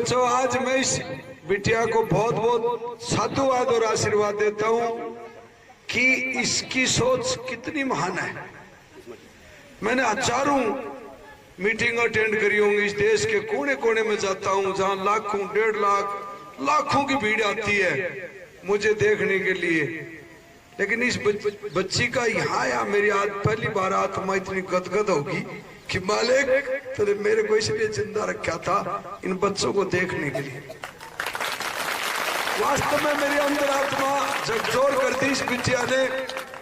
बच्चों, आज मैं इस बिटिया को बहुत बहुत साधुवाद और आशीर्वाद देता हूं कि इसकी सोच कितनी महान है। मैंने हजारों मीटिंग अटेंड करी होंगी, इस देश के कोने कोने में जाता हूं जहां लाखों 1.5 लाख लाखों की भीड़ आती है मुझे देखने के लिए, लेकिन इस बच्ची का यहाँ या मेरी आज पहली बार आत्मा इतनी गदगद होगी कि मालिक तेरे मेरे को इसलिए जिंदा रखा था इन बच्चों को देखने के लिए। वास्तव में मेरी अंदर आत्मा झकझोर कर दी इस बिटिया ने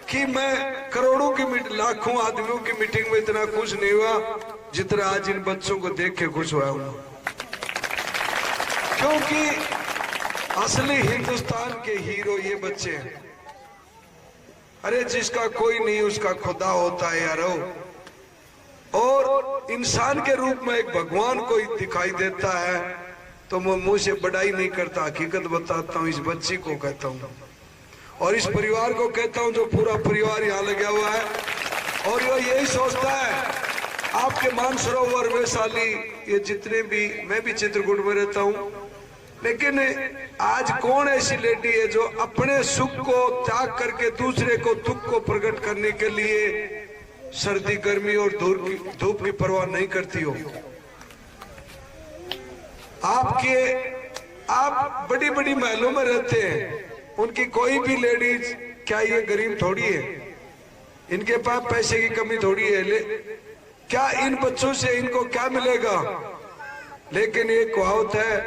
कि मैं करोड़ों की लाखों आदमियों की मीटिंग में इतना खुश नहीं हुआ जितना आज इन बच्चों को देख के खुश हुआ हूं, क्योंकि असली हिंदुस्तान के हीरो ये बच्चे हैं। अरे जिसका कोई नहीं उसका खुदा होता है यारो, और इंसान के रूप में एक भगवान कोई दिखाई देता है तो मैं मुंह से बड़ाई नहीं करता, हकीकत बताता हूँ। इस बच्ची को कहता हूँ और इस परिवार को कहता हूँ जो पूरा परिवार यहाँ लगा हुआ है और वो यही सोचता है आपके मानसरोवर वैशाली ये जितने भी, मैं भी चित्रकूट में रहता हूँ, लेकिन आज कौन ऐसी लेडी है जो अपने सुख को त्याग करके दूसरे को दुख को प्रकट करने के लिए सर्दी गर्मी और धूप की परवाह नहीं करती हो। आप बड़ी बड़ी महलों में रहते हैं, उनकी कोई भी लेडीज, क्या ये गरीब थोड़ी है, इनके पास पैसे की कमी थोड़ी है, क्या इन बच्चों से इनको क्या मिलेगा? लेकिन एक कहावत है,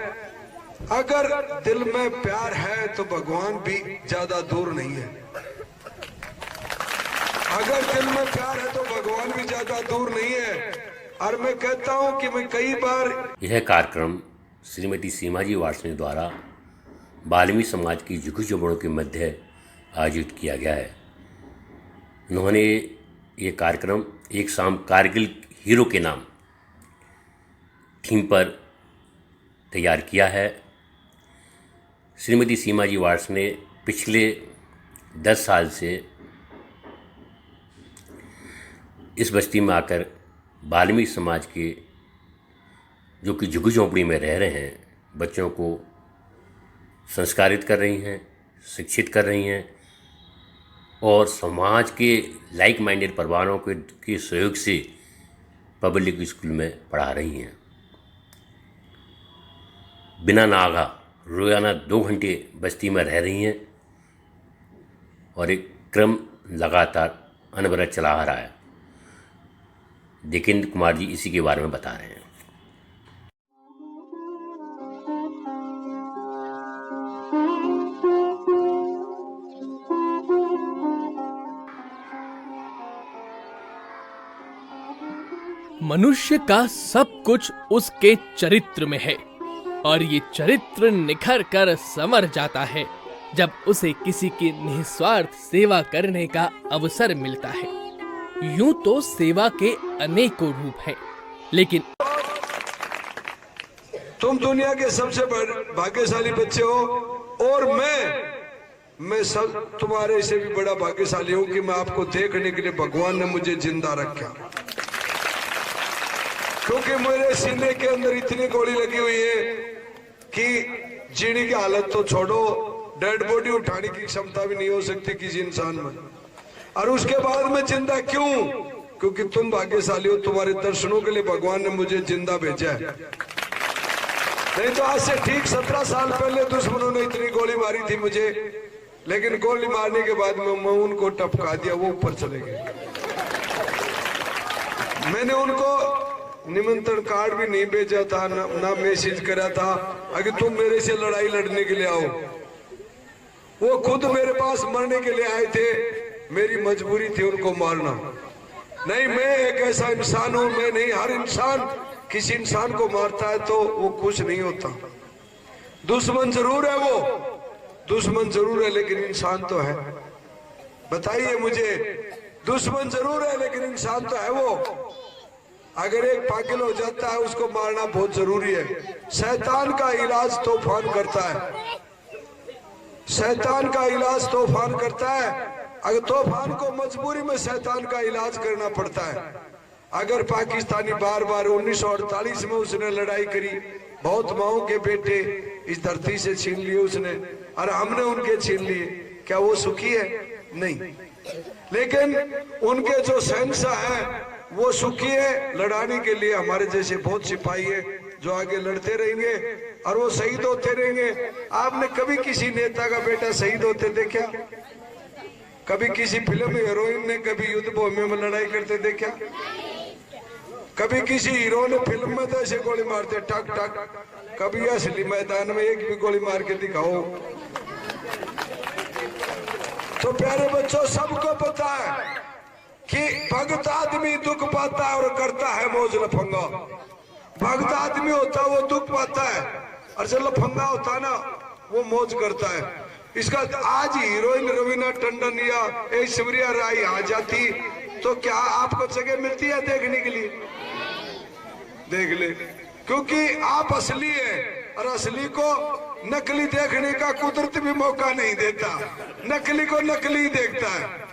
अगर दिल में प्यार है तो भगवान भी ज्यादा दूर नहीं है। अगर दिल में प्यार है तो भगवान भी ज्यादा दूर नहीं है। और मैं कहता हूं कि मैं कई बार यह कार्यक्रम श्रीमती सीमा जी वार्ष्णेय द्वारा बाल्मी समाज की झुग्गी-झोपड़ियों के मध्य आयोजित किया गया है। उन्होंने ये कार्यक्रम एक शाम कारगिल हीरो के नाम थीम पर तैयार किया है। श्रीमती सीमा जी वार्ष्णेय पिछले 10 साल से इस बस्ती में आकर बाल्मी समाज के जो कि झुग्गी झोंपड़ी में रह रहे हैं बच्चों को संस्कारित कर रही हैं, शिक्षित कर रही हैं और समाज के लाइक माइंडेड परिवारों के सहयोग से पब्लिक स्कूल में पढ़ा रही हैं। बिना नागा रोजाना 2 घंटे बस्ती में रह रही हैं और एक क्रम लगातार अनवरत चला आ रहा है। जितेंद्र कुमार जी इसी के बारे में बता रहे हैं। मनुष्य का सब कुछ उसके चरित्र में है और ये चरित्र निखर कर संवर जाता है जब उसे किसी की निस्वार्थ सेवा करने का अवसर मिलता है। यूं तो सेवा के अनेकों रूप हैं, लेकिन तुम दुनिया के सबसे भाग्यशाली बच्चे हो और मैं सब तुम्हारे से भी बड़ा भाग्यशाली हूं कि मैं आपको देखने के लिए भगवान ने मुझे जिंदा रखा, क्योंकि मेरे सीने के अंदर इतनी गोली लगी हुई है कि जीने की हालत तो छोड़ो, डेड बॉडी उठाने की क्षमता भी नहीं हो सकती किसी इंसान में। और उसके बाद में जिंदा क्यों? क्योंकि तुम भाग्यशाली हो, तुम्हारे दर्शनों के लिए भगवान ने मुझे जिंदा भेजा है। नहीं तो आज से ठीक 17 साल पहले दुश्मनों ने इतनी गोली मारी थी मुझे, लेकिन गोली मारने के बाद में मैं उनको टपका दिया, वो ऊपर चले गए। मैंने उनको निमंत्रण कार्ड भी नहीं भेजा था, ना मैसेज करा था अगर तुम मेरे से लड़ाई लड़ने के लिए आओ। वो खुद मेरे पास मरने के लिए आए थे, मेरी मजबूरी थी उनको मारना। नहीं, मैं एक ऐसा इंसान हूं, मैं नहीं, हर इंसान किसी इंसान को मारता है तो वो खुश नहीं होता। दुश्मन जरूर है, वो दुश्मन जरूर है लेकिन इंसान तो है। बताइए मुझे, दुश्मन जरूर है लेकिन इंसान तो है वो। अगर एक पागल हो जाता है उसको मारना बहुत जरूरी है। शैतान का इलाज तूफान करता है, शैतान का इलाज तूफान करता है। अगर तूफान को मजबूरी में शैतान का इलाज करना पड़ता है। अगर पाकिस्तानी बार बार 1948 में उसने लड़ाई करी, बहुत माओ के बेटे इस धरती से छीन लिए उसने, और हमने उनके छीन लिए। क्या वो सुखी है? नहीं। लेकिन उनके जो शहंशाह हैं वो सुखी है। लड़ाने के लिए हमारे जैसे बहुत सिपाही है जो आगे लड़ते रहेंगे और वो शहीद होते रहेंगे। आपने कभी किसी नेता का बेटा शहीद होते देखा? कभी किसी फिल्म हीरोइन ने कभी युद्ध भूमि में लड़ाई करते देखा? कभी किसी हीरो ने फिल्म में तो ऐसे गोली मारते टक टक, कभी असली मैदान में एक भी गोली मार के दिखाओ। तो प्यारे बच्चों, सबको पता है कि भगत आदमी दुख पाता है और करता है मौज लफंगा। भगत आदमी होता है वो दुख पाता है, और जो लफंगा होता है ना वो मौज करता है। इसका आज हीरोइन रवीना टंडन या ऐश्वर्या राय आ जाती तो क्या आपको जगह मिलती है देखने के लिए? देख ले, क्योंकि आप असली है और असली को नकली देखने का कुदरत भी मौका नहीं देता। नकली को नकली देखता है।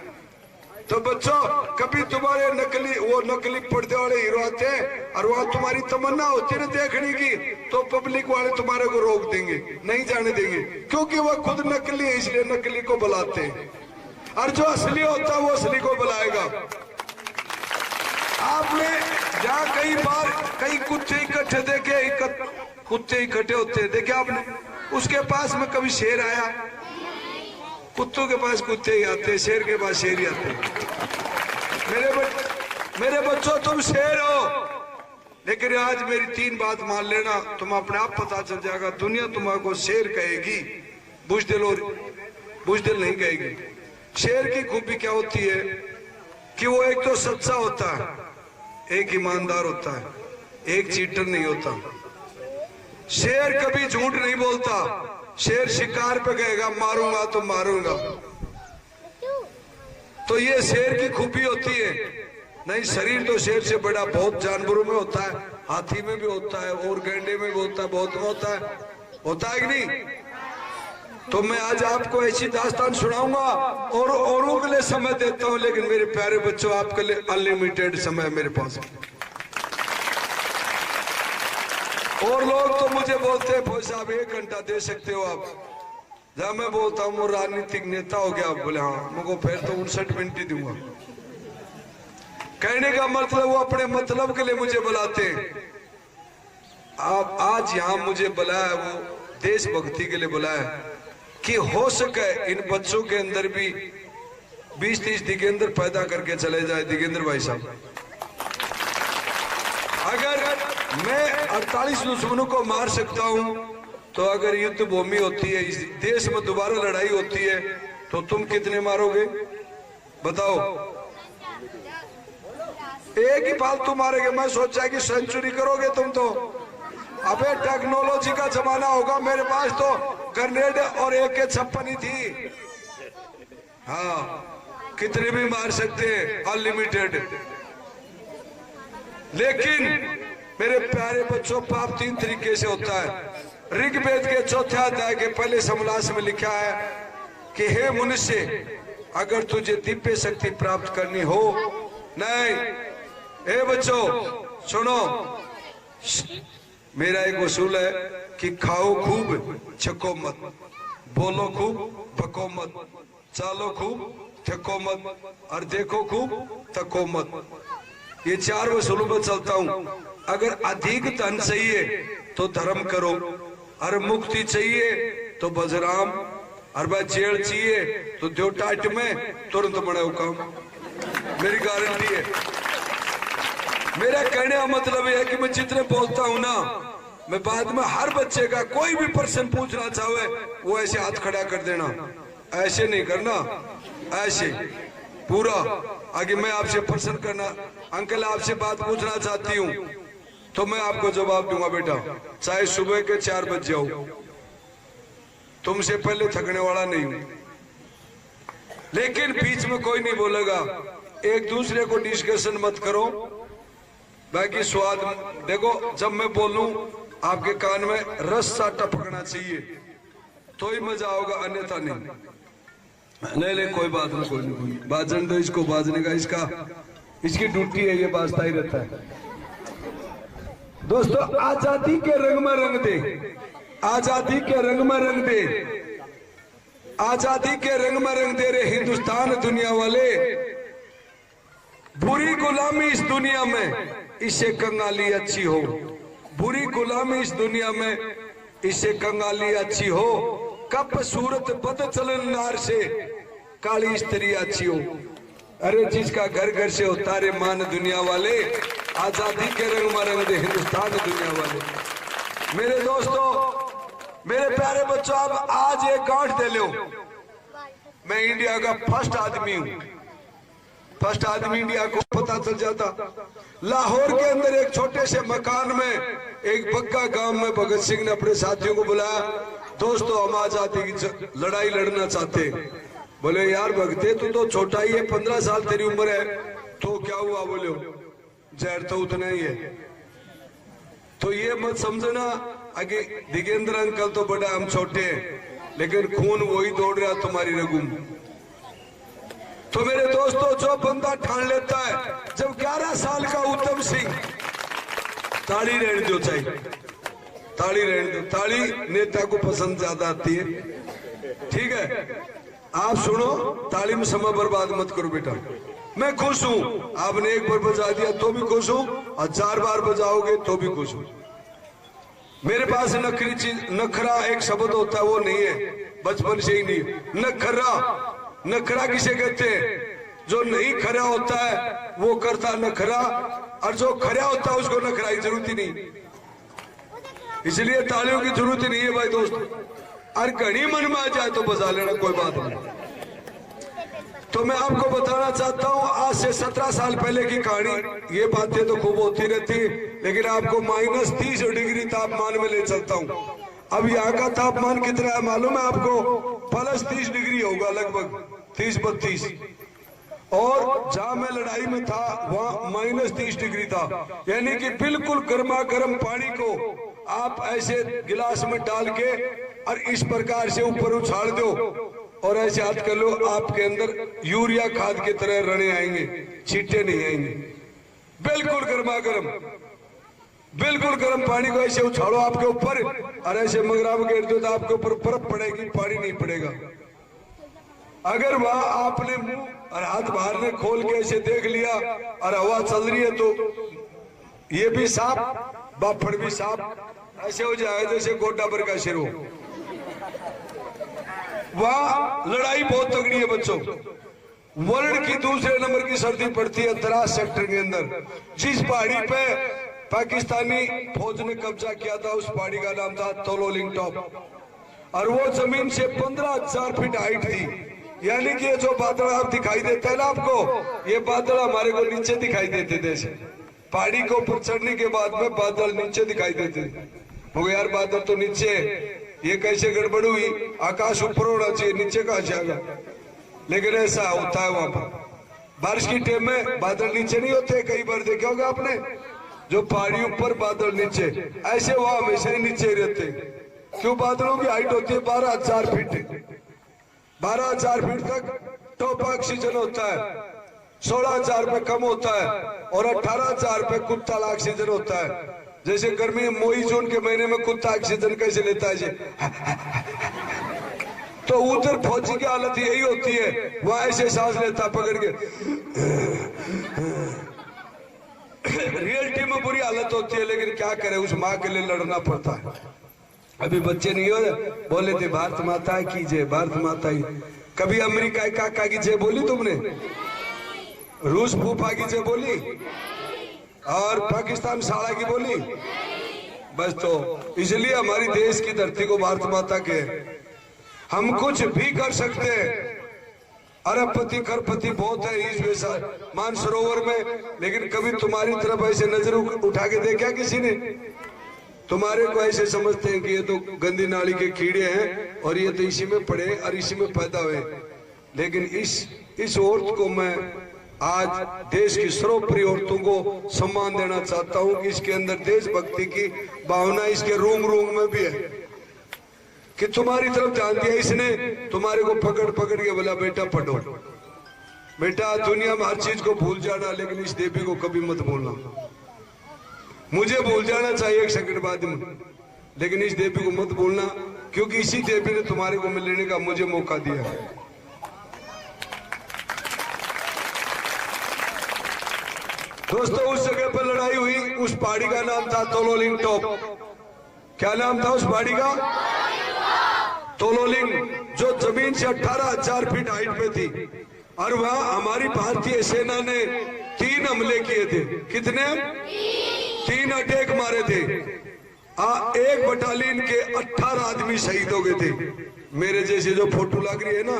तो बच्चों, कभी तुम्हारे नकली पर्दे वाले हीरो आते हैं और वहां तुम्हारी तमन्ना होती है देखने की, तो पब्लिक वाले तुम्हारे को रोक देंगे, नहीं जाने देंगे, क्योंकि वो खुद नकली है इसलिए नकली को बुलाते हैं। और जो असली होता है वो असली को बुलाएगा। आपने जहाँ कई बार कई कुत्ते इकट्ठे देखे, कुत्ते इकट्ठे होते हैं देखे आपने? उसके पास में कभी शेर आया? कुत्तों के पास कुत्ते ही आते, शेर के पास शेर ही आते। मेरे बच्चों, तुम शेर हो, लेकिन आज मेरी 3 बात मान लेना, तुम अपने आप पता चल जाएगा। दुनिया तुम्हारे शेर कहेगी, बुजदिल नहीं कहेगी। शेर की खूबी क्या होती है कि वो एक तो सच्चा होता है, एक ईमानदार होता है, एक चीटर नहीं होता। शेर कभी झूठ नहीं बोलता। शेर शिकार पे कहेगा मारूंगा तो मारूंगा। तो ये शेर की खूबी होती है। नहीं, शरीर तो शेर से बड़ा बहुत जानवरों में होता है, हाथी में भी होता है और गैंडे में भी होता है, बहुत में होता है कि नहीं? तो मैं आज आपको ऐसी दास्तान सुनाऊंगा और औरों के लिए समय देता हूं, लेकिन मेरे प्यारे बच्चों आपके लिए अनलिमिटेड समय मेरे पास। और लोग तो मुझे बोलते हैं भाई साहब 1 घंटा दे सकते हो आप। जब मैं बोलता हूँ वो राजनीतिक नेता हो गया, बोले हाँ, मुझको फिर तो 59 मिनट ही दूंगा। कहने का मतलब वो अपने मतलब के लिए मुझे बुलाते हैं। आप आज यहाँ मुझे बुलाया वो देशभक्ति के लिए बुलाया कि हो सके इन बच्चों के अंदर भी 20-30 दिगेंद्र पैदा करके चले जाए। दिगेंद्र भाई साहब, अगर मैं 48 दुश्मनों को मार सकता हूं, तो अगर युद्ध भूमि होती है, इस देश में दोबारा लड़ाई होती है, तो तुम कितने मारोगे बताओ? एक ही फालतू मारेंगे। मैं सोचा कि सेंचुरी करोगे तुम तो। अबे टेक्नोलॉजी का जमाना होगा, मेरे पास तो ग्रेनेड और AK-56 ही थी। हाँ, कितने भी मार सकते हैं, अनलिमिटेड। लेकिन मेरे प्यारे बच्चों, पाप 3 तरीके से होता है। ऋग्वेद के 4थे अध्याय के पहले समलास में लिखा है कि हे मनुष्य, अगर तुझे दिव्य शक्ति प्राप्त करनी हो, नहीं, हे बच्चों सुनो, मेरा एक उसूल है कि खाओ खूब, छको मत, बोलो खूब, भको मत, चालो खूब, थको मत, और देखो खूब, थको मत। ये 4 वसूलों पर चलता हूं। अगर अधिक धन चाहिए तो धर्म करो, और मुक्ति चाहिए तो बजराम, और भाई जेल चाहिए तो दो टाइट में तुरंत बड़े काम। मेरी गारंटी है। मेरा कहने का मतलब है कि मैं जितने बोलता हूं ना, मैं बाद में हर बच्चे का कोई भी प्रश्न पूछना चाहे वो ऐसे हाथ खड़ा कर देना, ऐसे नहीं करना, ऐसे पूरा। आगे मैं आपसे प्रश्न करना, अंकल आपसे बात पूछना चाहती हूँ, तो मैं आपको जवाब दूंगा बेटा, चाहे सुबह के 4 बज जाओ, तुमसे पहले थकने वाला नहीं हूं। लेकिन बीच में कोई नहीं बोलेगा। एक दूसरे को डिस्कशन मत करो। बाकी स्वाद देखो, जब मैं बोलूं आपके कान में रस सा टपकना चाहिए तो ही मजा होगा, अन्यथा नहीं। नहीं, कोई बात नहीं, कोई नहीं, बाजन दो इसको, बाजने का इसकी ड्यूटी है, ये बाजता ही रहता है। दोस्तों आजादी के रंग में रंग दे, आजादी के रंग में रंग दे, आजादी के रंग में रंग दे रे हिंदुस्तान दुनिया वाले। बुरी गुलामी इस दुनिया में इससे कंगाली अच्छी हो, बुरी गुलामी इस दुनिया में इससे कंगाली अच्छी हो। कब सूरत बद चलन नार से काली स्त्री अच्छी हो। अरे जिसका घर घर से होता रे मान दुनिया वाले, आजादी के रंग में रंग दे हिंदुस्तान दुनिया वाले। मेरे दोस्तों, मेरे प्यारे बच्चों, अब आज एक गांठ दे लो, मैं इंडिया का फर्स्ट आदमी हूं। फर्स्ट आदमी इंडिया को पता चल जाता। लाहौर के अंदर एक छोटे से मकान में एक बग्गा गांव में भगत सिंह ने अपने साथियों को बुलाया, दोस्तों हम आजादी की लड़ाई लड़ना चाहते। बोले यार भगते तू तो छोटा ही है, 15 साल तेरी उम्र है, तो क्या हुआ? बोले जहर तो उतना ही है। तो ये मत समझना आगे दिगेंद्र अंकल तो बड़ा हम छोटे हैं, लेकिन खून वही दौड़ रहा तुम्हारी रगू में। तो मेरे दोस्तों, जो बंदा ठान लेता है, जब 11 साल का उत्तम सिंह, ताली रहने दो, चाहिए ताली रहने दो, ताली नेता को पसंद ज्यादा आती है, ठीक है? आप सुनो, ताली में समय बर्बाद मत करो बेटा। मैं खुश हूं, आपने एक बार बजा दिया तो भी खुश हूं, और 4 बार बजाओगे तो भी खुश हूं। मेरे पास नखरी चीज, नखरा एक शब्द होता है, वो नहीं है, बचपन से ही नहीं। नखरा, नखरा किसे कहते हैं? जो नहीं खरा होता है वो करता नखरा, और जो खरा होता है उसको नखरा की जरूरत ही नहीं। इसलिए तालियों की जरूरत ही नहीं है भाई दोस्त। और घड़ी मन में आ जाए तो बजा लेना, कोई बात नहीं। तो मैं आपको बताना चाहता हूं, आज से 17 साल पहले की कहानी। ये बातें तो खूब होती रहती, लेकिन आपको -30 डिग्री तापमान में ले चलता हूं। अब यहाँ का तापमान कितना है मालूम है आपको? +30 डिग्री होगा, लगभग 30-32। और जहां मैं लड़ाई में था वहां -30 डिग्री था। यानी कि बिल्कुल गर्मा गर्म पानी को आप ऐसे गिलास में डाल के और इस प्रकार से ऊपर उछाल दो और ऐसे हाथ कर लो, आपके अंदर यूरिया खाद की तरह रने आएंगे, छींटे नहीं आएंगे। बिल्कुल गर्मा गर्म, बिल्कुल गर्म पानी को ऐसे उछालो आपके ऊपर और ऐसे मगराब घेर दो तो आपके ऊपर बर्फ पड़ेगी, पानी नहीं पड़ेगा। अगर वहां आपने मुंह और हाथ बाहर ने खोल के ऐसे देख लिया और हवा चल रही है तो ये भी साफ, बाफड़ भी साफ, ऐसे हो जाएगा जैसे गोड्डा पर का शेर हो। वहां लड़ाई बहुत तगड़ी है बच्चों। वर्ल्ड की दूसरे नंबर की सर्दी पड़ती है द्रास सेक्टर के अंदर। जिस पहाड़ी पे पाकिस्तानी फौज ने कब्जा किया था उस पहाड़ी का नाम था तोलोलिंग टॉप, और वो जमीन से 15,000 फीट हाइट थी। यानी कि ये जो बादल आप दिखाई देता है ना आपको, ये बादल हमारे को नीचे दिखाई देते थे। पहाड़ी के ऊपर चढ़ने के बाद में बादल नीचे दिखाई देते थे। मगर यार बादल तो नीचे, ये कैसे गड़बड़ हुई? आकाश ऊपर होना चाहिए, नीचे कहां से आएगा? लेकिन ऐसा होता है वहां पर बारिश की टाइम में बादल नीचे नहीं होते। कई बार देखा होगा आपने, जो पहाड़ी ऊपर बादल नीचे, ऐसे वहां हमेशा ही नीचे रहते। क्यों? बादलों की हाइट होती है 12,000 फीट। 12,000 फीट तक टॉप ऑक्सीजन होता है, 16,000 पे कम होता है और 18,000 पे कुत्ता ऑक्सीजन होता है। जैसे गर्मी मई जून के महीने में कुत्ता ऑक्सीजन कैसे लेता है जी? तो उधर फौजी की हालत यही होती है, वहां ऐसे सांस लेता पकड़ के। रियलिटी में बुरी हालत होती है, लेकिन क्या करे, उस माँ के लिए लड़ना पड़ता है। अभी बच्चे नहीं हो बोले थे भारत माता की जय, भारत माता की। कभी अमेरिका काका की जय बोली तुमने? रूस फूफा की जय बोली? और पाकिस्तान साला की बोली? बस तो इसलिए हमारी देश की धरती को भारत माता के, हम कुछ भी कर सकते हैं। अरबपति खरपति बहुत है इस मानसरोवर में, लेकिन कभी तुम्हारी तरफ ऐसे नजर उठा के देखा किसी ने? तुम्हारे को ऐसे समझते हैं कि ये तो गंदी नाली के कीड़े हैं और ये तो इसी में पड़े और इसी में पैदा हुए। लेकिन इस औरत को मैं आज देश की सर्वोपरि औरतों को सम्मान देना चाहता हूं। इसके अंदर देशभक्ति की भावना इसके रूम में भी है कि तुम्हारी तरफ ध्यान दिया इसने, तुम्हारे को पकड़ पकड़ के बोला बेटा पढ़ो, बेटा दुनिया में हर चीज को भूल जाना, लेकिन इस देवी को कभी मत भूलना। मुझे भूल जाना चाहिए एक सेकंड बाद में, लेकिन इस देवी को मत भूलना, क्योंकि इसी देवी ने तुम्हारे को मिलने का मुझे मौका दिया। दोस्तों, उस जगह पर लड़ाई हुई, उस पहाड़ी का नाम था तोलोलिंग टॉप। क्या नाम था उस पहाड़ी का? तोलोलिंग, जो जमीन से 18,000 फीट हाइट पे थी। और वहां हमारी भारतीय सेना ने 3 हमले किए थे। कितने? 3 अटैक मारे थे। एक बटालियन के 18 आदमी शहीद हो गए थे। मेरे जैसे जो फोटो लग रही है ना,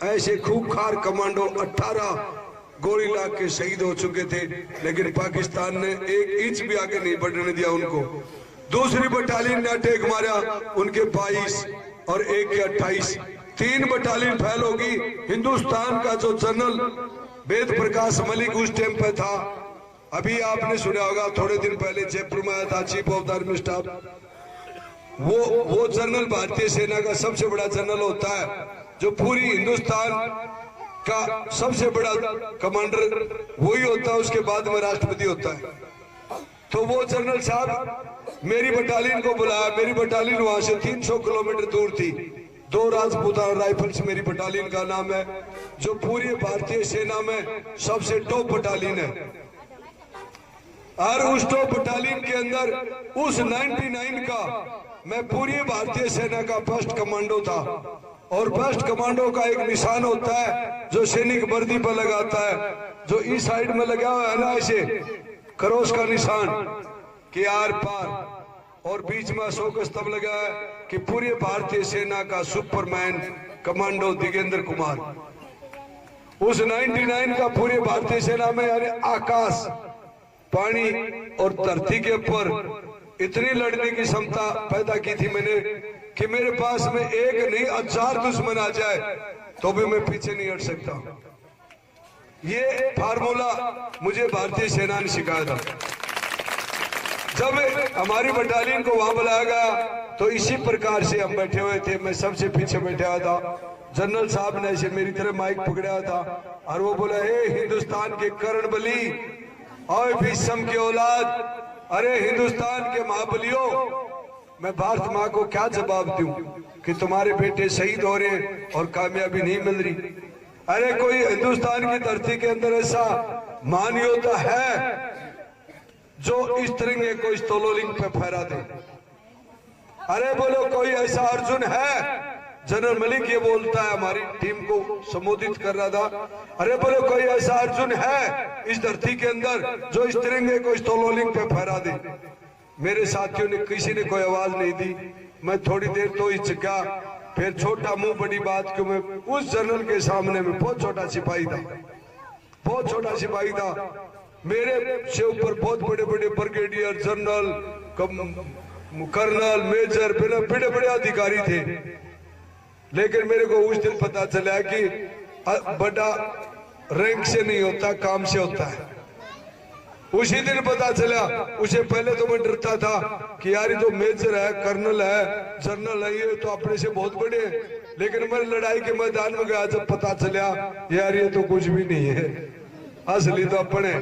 ऐसे खूंखार कमांडो 18 गोली लाग के शहीद हो चुके थे, लेकिन पाकिस्तान ने 1 इंच भी आगे नहीं बढ़ने दिया उनको। दूसरी बटालियन ने अटैक मारा, उनके 22 और एक के 28। 3 बटालियन फैल होगी। हिंदुस्तान का जो जनरल वेद प्रकाश मलिक उस टाइम पे था, अभी आपने सुना होगा, थोड़े दिन पहले जयपुर में आया था, chief of the army staff. वो जनरल भारतीय सेना का सबसे बड़ा जनरल होता है, जो पूरी हिंदुस्तान का सबसे बड़ा कमांडर वही होता है, उसके बाद में राष्ट्रपति होता है। तो वो जनरल साहब मेरी बटालियन को बुलाया। मेरी बटालियन वहां से 300 किलोमीटर दूर थी। 2 राजपूताना राइफल्स मेरी बटालियन का नाम है, जो पूरी भारतीय सेना में सबसे टॉप बटालियन है। और उस टॉप बटालियन के अंदर उस 99 का मैं पूरी भारतीय सेना का फर्स्ट कमांडो था। और फर्स्ट कमांडो का एक निशान होता है जो सैनिक वर्दी पर लगाता है, जो इस साइड में लगा हुआ है ना, ऐसे क्रॉस का निशान के आर पार, और बीच में अशोक स्तंभ लगा है कि पूरे भारतीय सेना का सुपरमैन कमांडो दिगेंद्र कुमार। उस 99 का पूरे भारतीय सेना में, यानी आकाश, पानी और धरती के ऊपर इतनी लड़ने की क्षमता पैदा की थी मैंने कि मेरे पास में एक नहीं 1000 दुश्मन आ जाए तो भी मैं पीछे नहीं हट सकता। ये फार्मूला मुझे भारतीय सेना ने सिखाया था। जब हमारी बटालियन को वहां बुलाया गया तो इसी प्रकार से हम बैठे हुए थे। मैं सबसे पीछे बैठा हुआ था। जनरल साहब ने ऐसे मेरी तरह माइक पकड़ा था और वो बोला, हे हिंदुस्तान के कर्ण बली और भीष्म की औलाद, अरे हिंदुस्तान के महाबलियों, मैं भारत माँ को क्या जवाब दूं कि तुम्हारे बेटे शहीद हो रहे और कामयाबी नहीं मिल रही। अरे कोई हिंदुस्तान की धरती के अंदर ऐसा महान योद्धा है जो इस तिरंगे को इस तोलोलिंग पे फहरा दे? अरे बोलो, कोई ऐसा अर्जुन है? जनरल मलिक ये बोलता है, हमारी टीम को संबोधित कर रहा था। अरे बोलो, कोई ऐसा अर्जुन है इस धरती के अंदर जो इस तिरंगे को इस तोलोलिंग पे फहरा दे? मेरे साथियों ने किसी ने कोई आवाज नहीं दी। मैं थोड़ी देर तो हिचका, फिर छोटा मुंह बड़ी बात, क्यों मैं उस जनरल के सामने में बहुत छोटा सिपाही था, बहुत छोटा सिपाही था। मेरे से ऊपर बहुत बड़े बड़े ब्रिगेडियर जनरल, कर्नल, मेजर, बड़े बड़े अधिकारी थे। लेकिन मेरे को उस दिन पता चला कि बड़ा रैंक से नहीं होता, काम से होता है। उसी दिन पता चला। उसे पहले तो मैं डरता था कि यार जो मेजर है, कर्नल है, जनरल है, ये तो अपने से बहुत बड़े हैं। लेकिन मैं लड़ाई के मैदान में गया, जब पता चला यार ये तो कुछ भी नहीं है, असली तो अपने।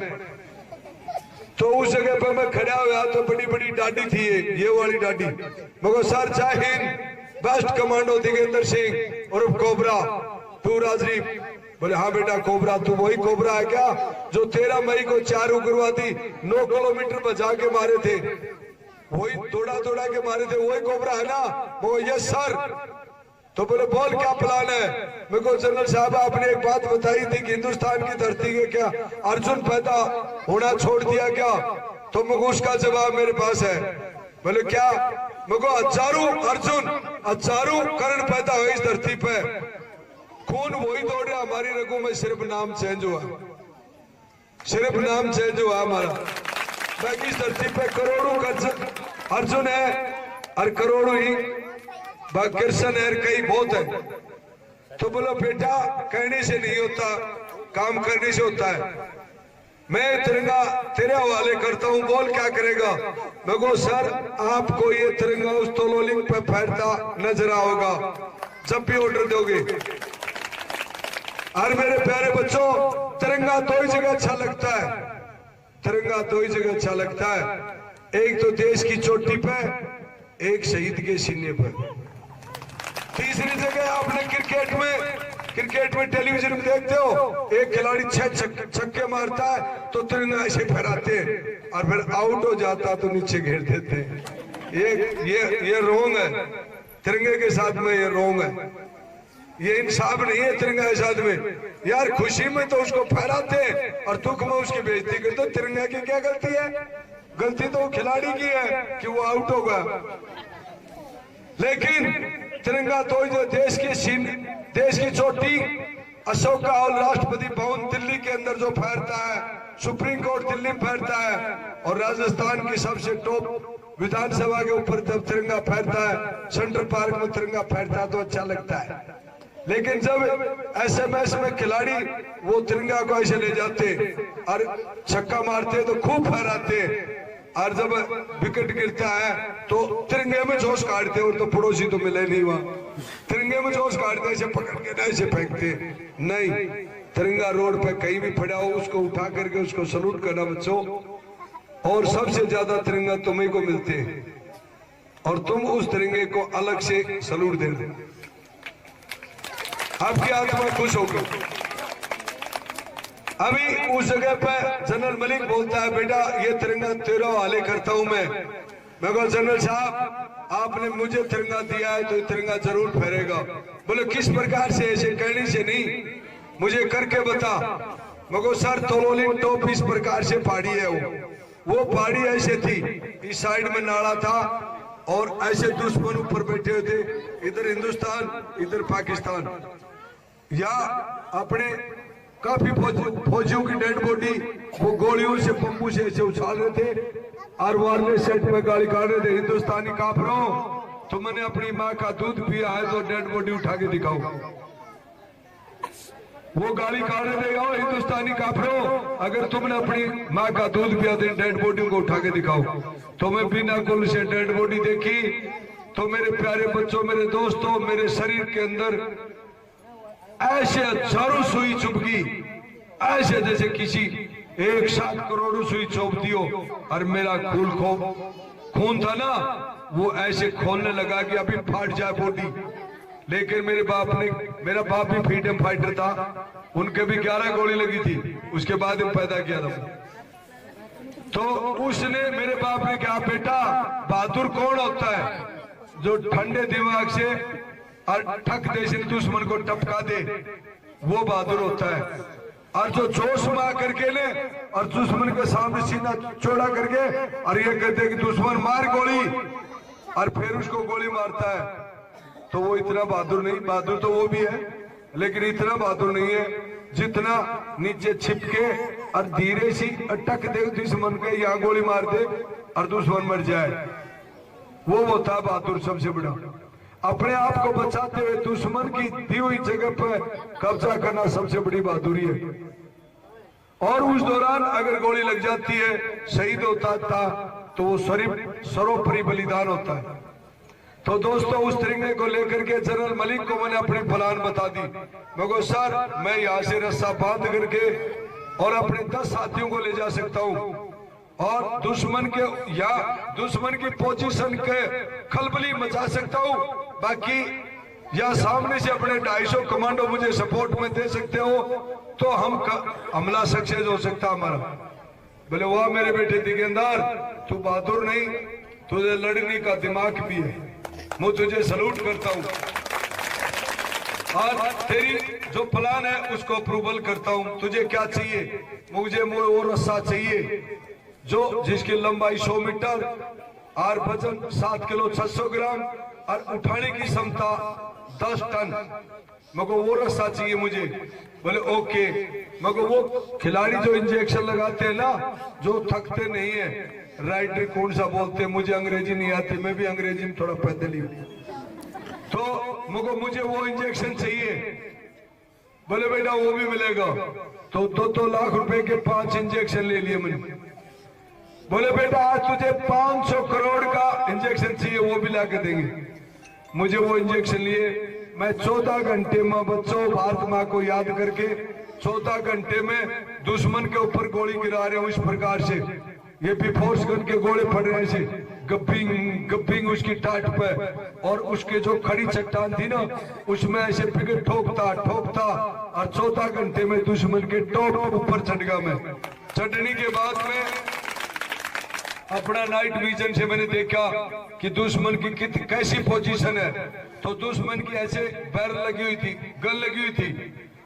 तो उस जगह पर मैं खड़ा हुआ तो बड़ी बड़ी डाडी थी, ये वाली डाडी। मगर सर जय हिंद, बेस्ट कमांडो दिगेंद्र सिंह और कोबरा, तू राजदीप। बोले हाँ बेटा कोबरा, तू वही कोबरा है क्या जो 13 मई को 4 उग्रवादी 9 किलोमीटर बचा के मारे थे? वही दौड़ा के मारे थे, वही कोबरा है ना? वो यस सर। तो बोले बोल क्या प्लान है? मेरे को जनरल साहब आपने एक बात बताई थी कि हिंदुस्तान की धरती के क्या अर्जुन पैदा होना छोड़ दिया क्या? तो मेरे को उसका जवाब मेरे पास है। बोले क्या? मेरे को हजारों अर्जुन, हजारों कर्ण पैदा हुए इस धरती पे। खून वही दौड़े हमारी रगों में, सिर्फ नाम चेंज हुआ, सिर्फ नाम चेंज हुआ हमारा। बाकी इस धरती पे करोड़ों अर्जुन है और करोड़ों ही कृष्ण है, कई बहुत है। तो बोलो बेटा कहने से नहीं होता, काम करने से होता है। मैं तिरंगा तेरे हवाले करता हूँ, बोल क्या करेगा? मैं कहूँ सर आपको ये तिरंगा उस तोलोलिंग पे फैलता नजर आओगा जब भी ऑर्डर दोगे। और मेरे प्यारे बच्चों, तिरंगा तो ही जगह अच्छा लगता है, तिरंगा तो ही जगह अच्छा लगता है एक तो देश की चोटी पे, एक शहीद के सीने पर। तीसरी जगह आपने क्रिकेट में टेलीविजन में देखते हो, एक खिलाड़ी 6 छक्के मारता है तो तिरंगा ऐसे फहराते हैं, और फिर आउट हो जाता तो नीचे घेर देते हैं। ये रोंग है तिरंगे के साथ में, ये रोंग है, ये इंसाफ नहीं है तिरंगा के साथ में। यार खुशी में तो उसको फहराते हैं और दुख में उसकी बेइज्जती करते। तो तिरंगा की क्या गलती है? गलती तो खिलाड़ी की है कि वो आउट होगा। लेकिन तिरंगा तो जो देश की चोटी अशोका और राष्ट्रपति भवन दिल्ली के अंदर जो फहरता है, सुप्रीम कोर्ट दिल्ली में फहरता है, और राजस्थान की सबसे टॉप विधानसभा के ऊपर जब तिरंगा फहरता है, सेंट्रल पार्क में तिरंगा फहरता है तो अच्छा लगता है। लेकिन जब एसएमएस में खिलाड़ी वो तिरंगा को ऐसे ले जाते और छक्का मारते तो खूब फहराते, और जब विकेट गिरता है तो तिरंगे में जोश काटते, और तो पड़ोसी तो मिले नहीं वहां, तिरंगे में जोश काटते, ऐसे पकड़ के ना ऐसे फेंकते नहीं। तिरंगा रोड पे कहीं भी पड़ा हो उसको उठा करके उसको सलूट करना बच्चों, और सबसे ज्यादा तिरंगा तुम्हें को मिलते हैं, और तुम उस तिरंगे को अलग से सलूट देना, आपकी आत्मा खुश होगी। अभी उस जगह पे जनरल मलिक बोलता है, बेटा ये तिरंगा तेरा हवाले करता हूं मैं कहा जनरल साहब आपने मुझे तिरंगा दिया है तो ये तिरंगा जरूर फहरेगा। बोले किस प्रकार से? ऐसे कहने से नहीं, मुझे करके बता। मगर सर तोलोली टॉप इस प्रकार से पहाड़ी है, वो पहाड़ी ऐसे थी, इस साइड में नाला था और ऐसे दुश्मन ऊपर बैठे हुए थे, इधर हिंदुस्तान इधर पाकिस्तान, या अपने काफी फौजियों की डेड बॉडी वो गोलियों से पंपू से ऐसे उछाल रहे थे और वायरलेस सेट में गाली काट रहे थे, हिंदुस्तानी काफिरों तुमने अपनी माँ का दूध पिया है तो डेड बॉडी उठा के दिखाओ। वो गाली काट रहे थे, आओ हिंदुस्तानी काफिरों अगर तुमने अपनी माँ का दूध पिया तो डेड बॉडी को उठा के दिखाओ। तो मैं बिना कुल से डेड बॉडी देखी तो मेरे प्यारे बच्चों, मेरे दोस्तों, मेरे शरीर के अंदर ऐसे हजारों सुई चुभ गई, ऐसे जैसे किसी 1-7 करोड़ सुई चुभती हो, और मेरा खून था ना वो ऐसे खोलने लगा कि अभी फाट जाए बॉडी। लेकिन मेरा बाप भी फ्रीडम फाइटर था, उनके भी 11 गोली लगी थी, उसके बाद में पैदा किया था। तो उसने मेरे बाप ने कहा बेटा बहादुर कौन होता है? जो ठंडे दिमाग से और ठक दे से दुश्मन को टपका दे, वो बहादुर होता है। और जो जोश में आकर के ले और दुश्मन के सामने सीना चौड़ा करके और ये कहते कि दुश्मन मार गोली, और फिर उसको गोली मारता है, तो वो इतना बहादुर नहीं। बहादुर तो वो भी है लेकिन इतना बहादुर नहीं है जितना नीचे छिपके और धीरे सी अटक दे दुश्मन के, यहाँ गोली मार दे और दुश्मन मर जाए, वो होता है बहादुर सबसे बड़ा। अपने आप को बचाते हुए दुश्मन की दी हुई जगह पर कब्जा करना सबसे बड़ी बहादुरी है। और उस दौरान अगर गोली लग जाती है, शहीद होता था, तो वो सर्वोपरि बलिदान होता है। तो दोस्तों उस तिरंगे को लेकर के जनरल मलिक को मैंने अपनी प्लान बता दी। मगर सर मैं यहाँ से रस्सा बांध करके और अपने 10 साथियों को ले जा सकता हूँ और दुश्मन की पोजीशन के खलबली मचा सकता हूँ, बाकी या सामने से अपने 250 कमांडो मुझे सपोर्ट में दे सकते हो तो हमला सक्सेस हो सकता हमारा। बोले वाह मेरे बेटे दिगेंदार, तू बहादुर नहीं, तुझे लड़ने का दिमाग भी है, मैं तुझे सलूट करता हूँ और तेरी जो प्लान है उसको अप्रूवल करता हूँ। तुझे क्या चाहिए? मुझे वो रस्सा चाहिए जिसकी लंबाई 100 मीटर और वजन 7 किलो 600 ग्राम और उठाने की क्षमता 10 टन, मगर वो रस्सा चाहिए मुझे। बोले ओके। मगर वो खिलाड़ी जो इंजेक्शन लगाते हैं ना, जो थकते नहीं है, राइट कौन सा बोलते हैं, मुझे अंग्रेजी नहीं आती, मैं भी अंग्रेजी में थोड़ा पैदल ही हूँ, तो मगर मुझे वो इंजेक्शन चाहिए। बोले बेटा वो भी मिलेगा। तो 2 लाख रुपए के 5 इंजेक्शन ले लिए मैंने। बोले बेटा आज तुझे 500 करोड़ का इंजेक्शन चाहिए, वो भी ला के देंगे। मुझे वो इंजेक्शन लिए मैं 14 घंटे में, बच्चों भारत माँ को याद करके 14 घंटे में दुश्मन के ऊपर गोली गिरा रहे हूं इस प्रकार से। ये भी फोर्स गन के गोले पड़ रहे थे, गब्बिंग गब्बिंग उसकी टाट पे, और उसके जो खड़ी चट्टान थी ना उसमें ऐसे पिकेट ठोकता ठोकता, और 14 घंटे में दुश्मन के टॉप ऊपर चढ़ गया मैं। चढ़ने के बाद में अपना नाइट विजन से मैंने देखा कि दुश्मन की कैसी पोजीशन है। तो दुश्मन की ऐसे बैरल लगी हुई थी, गन लगी हुई थी,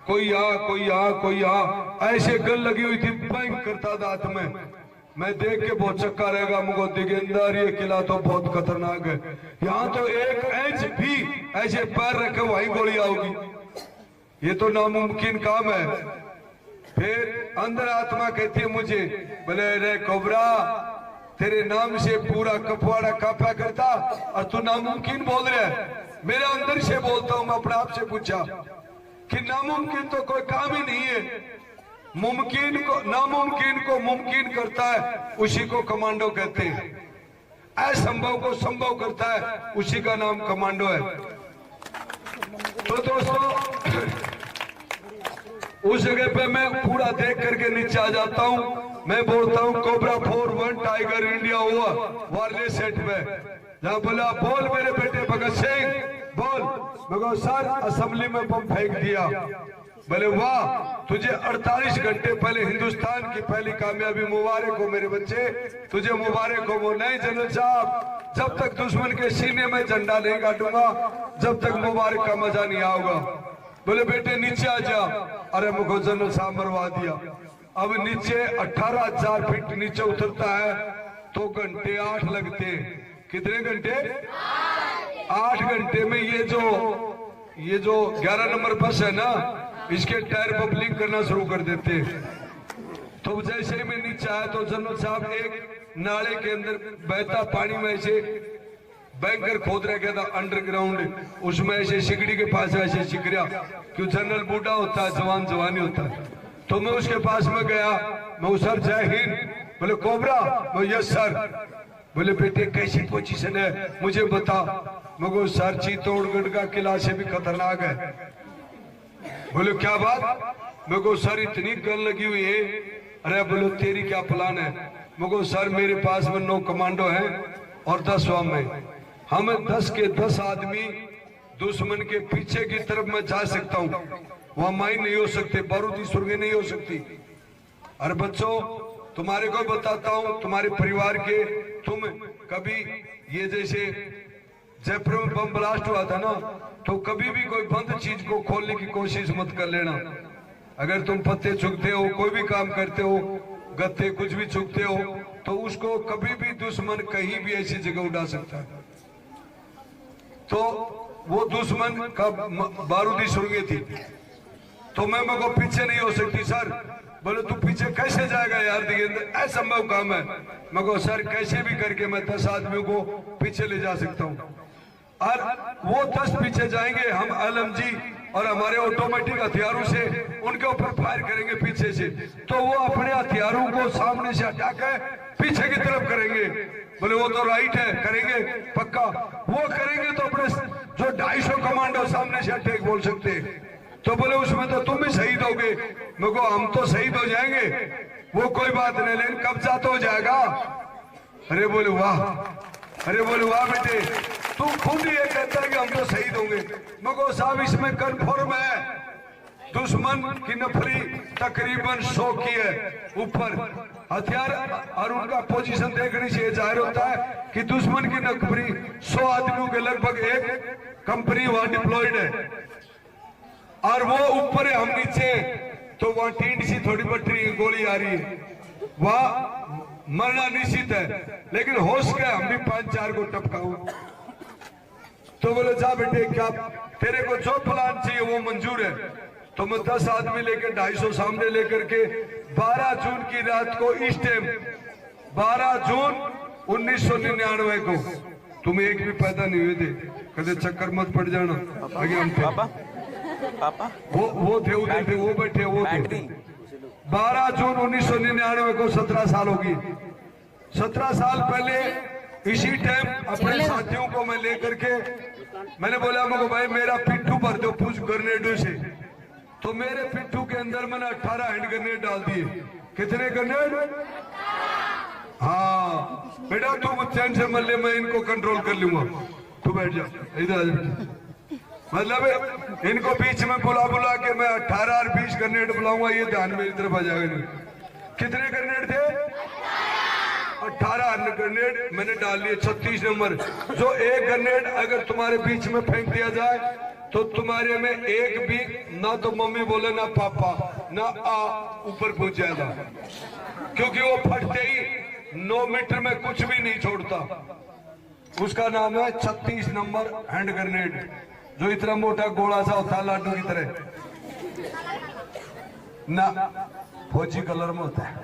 कोई यहाँ कोई यहाँ कोई यहाँ, ऐसे गन लगी हुई थी, बैंक करता था हाथ में। मैं देख के बहुत चक्का रहेगा मुझको दिगेंदर, ये किला तो बहुत खतरनाक है, यहाँ तो 1 इंच भी ऐसे पैर रखे वहीं गोली आओगी, ये तो नामुमकिन काम है। फिर अंदर आत्मा कहती है मुझे, बोले रे कोबरा, तेरे नाम से पूरा कपवाड़ा कांपा करता और तू नामुमकिन बोल रहा है। मेरे अंदर से बोलता हूं, मैं अपने आप से पूछा कि नामुमकिन तो कोई काम ही नहीं है, मुमकिन को नामुमकिन को मुमकिन करता है उसी को कमांडो कहते हैं, असंभव को संभव करता है उसी का नाम कमांडो है। तो दोस्तों उस जगह पे मैं पूरा देख करके नीचे आ जाता हूं, मैं बोलता हूं कोबरा 41 टाइगर इंडिया हुआ वार्ले सेट में। जहां बोला बोल मेरे बेटे भगत सिंह बोल, मगर सर असेंबली में बम फेंक दिया। बोले वाह, तुझे 48 घंटे पहले हिंदुस्तान की पहली कामयाबी मुबारक हो मेरे बच्चे, तुझे मुबारक हो। वो नहीं जनरल साहब, जब तक दुश्मन के सीने में झंडा नहीं काटूंगा जब तक मुबारक का मजा नहीं आऊगा। बोले बेटे नीचे आ जा। अरे मुझको जनरल साहब मरवा दिया। अब नीचे 18,000 फीट नीचे उतरता है तो घंटे 8 लगते हैं। कितने घंटे? 8 घंटे में ये जो 11 नंबर बस है ना, इसके टायर बबलिंग करना शुरू कर देते हैं। तो जैसे ही मैं नीचे आया तो जनरल साहब एक नाले के अंदर बहता पानी में ऐसे बैंकर खोद रहा था अंडरग्राउंड, उसमें ऐसे सिगड़ी के पास ऐसे सिगड़िया, क्यों जनरल बूढ़ा होता है जवान जवानी होता है। तो मैं उसके पास में गया, मैं सर जय हिंद। बोले कोबरा, मैं यस सर। बोले बेटे कैसी पोजीशन है मुझे बता। मगर सर चित्तौड़गढ़ का किला से भी खतरनाक है। बोले क्या बात? मगर सर इतनी गन लगी हुई है। अरे बोलो तेरी क्या प्लान है? मगर सर मेरे पास में 9 कमांडो हैं और 10 वाम है, हम 10 के 10 आदमी दुश्मन के पीछे की तरफ मैं जा सकता हूँ, वहां माइन नहीं हो सकते, बारूदी सुरंगें नहीं हो सकती। अरे बच्चों तुम्हारे को बताता हूँ, तुम्हारे परिवार के, तुम कभी ये जैसे जयपुर में बम ब्लास्ट हुआ था ना, तो कभी भी कोई बंद चीज को खोलने की कोशिश मत कर लेना। अगर तुम पत्ते चुगते हो, कोई भी काम करते हो, गत्ते कुछ भी चुगते हो, तो उसको कभी भी दुश्मन कहीं भी ऐसी जगह उड़ा सकता है। तो वो दुश्मन का बारूदी सुरंगें थी, तो मैं मगर पीछे नहीं हो सकती। सर बोले तू पीछे कैसे जाएगा यार, असंभव काम है। मगर सर कैसे भी करके मैं 10 आदमियों को पीछे ले जा सकता हूँ, और वो 10 पीछे जाएंगे, हम LMG और हमारे ऑटोमेटिक हथियारों से उनके ऊपर फायर करेंगे पीछे से, तो वो अपने हथियारों को सामने से हटा कर पीछे की तरफ करेंगे। बोले वो तो राइट है, करेंगे पक्का। वो करेंगे तो अपने जो 250 कमांडो सामने से अटैक बोल सकते हैं। तो बोले उसमें तो तुम भी शहीद होगे। मगर हम तो शहीद हो जाएंगे, वो कोई बात नहीं, लेकिन कब्जा तो हो जाएगा। अरे बोले वाह, अरे बोले वाह बेटे, तू खुद ये कहता है कि हम तो शहीद होंगे। मगर साहब इसमें कन्फर्म है, दुश्मन की नफरी तकरीबन 100 की है ऊपर हथियार, और उनका पोजीशन देखने से जाहिर होता है कि दुश्मन की नफरी 100 आदमियों के लगभग एक कंपनी वहां डिप्लॉयड है, और वो ऊपर है हम नीचे। तो वहां टींड सी थोड़ी बटरी गोली आ रही है, वहां मरना निश्चित है, लेकिन होश के हम भी 5-4 को टपकाऊ। तो बोले जा बेटे, क्या तेरे को जो प्लान चाहिए वो मंजूर है। तो मैं 10 आदमी लेकर 250 सामने लेकर के 12 जून की रात को इस टाइम 12 जून 1999 को, तुम एक भी पैदा नहीं हुए थे, कदे चक्कर मत पड़ जाना। आगे हम थे पापा, वो थे उधर थे, वो बैठे, वो थे। 12 जून 1999 को 17 साल होगी। 17 साल पहले इसी टाइम अपने साथियों को मैं लेकर के मैंने बोला, मगर भाई मेरा पिट्ठू भर दो पूछ ग्रेनेडों से। तो मेरे पिट्ठू के अंदर मैंने 18 हैंड ग्रेनेड डाल दिए। कितने ग्रेनेड? हाँ बेटा तू चैन से मल्ले, मैं इनको कंट्रोल कर लूंगा। तू बैठ जा इधर आ जा। मतलब इनको बीच में बुला बुला के मैं 18 और 20 ग्रेनेड बुलाऊंगा, ये ध्यान मेरी तरफ आ जाएगा। कितने ग्रेनेड थे? 18 ग्रेनेड मैंने डाल लिए। 36 नंबर, जो एक ग्रेनेड अगर तुम्हारे बीच में फेंक दिया जाए तो तुम्हारे में एक भी ना तो मम्मी बोले ना पापा ना आ ऊपर पहुंच जाएगा, क्योंकि वो फटते ही 9 मीटर में कुछ भी नहीं छोड़ता। उसका नाम है 36 नंबर हैंड ग्रेनेड, जो इतना मोटा गोला सा होता है लाडू की तरह ना, फौजी कलर में होता है,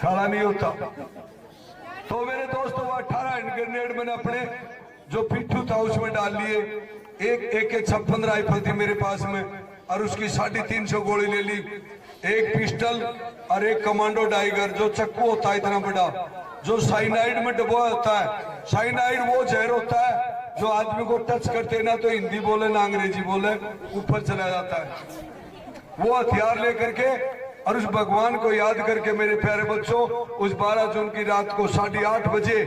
काला नहीं होता। तो मेरे दोस्तों 18 हैंड ग्रेनेड मैंने अपने जो पिट्ठू था उसमें डाल लिए। एक 56 राइफल थी मेरे पास में, और उसकी 350 गोली ले ली। एक पिस्टल और एक कमांडो टाइगर, जो चक्कू होता है इतना बड़ा, जो साइनाइड में डुबोया होता है। साइनाइड वो जहर होता है जो आदमी को टच करते ना तो हिंदी बोले ना अंग्रेजी बोले ऊपर चला जाता है। वो हथियार लेकर के और उस भगवान को याद करके मेरे प्यारे बच्चों, उस 12 जून की रात को 8:30 बजे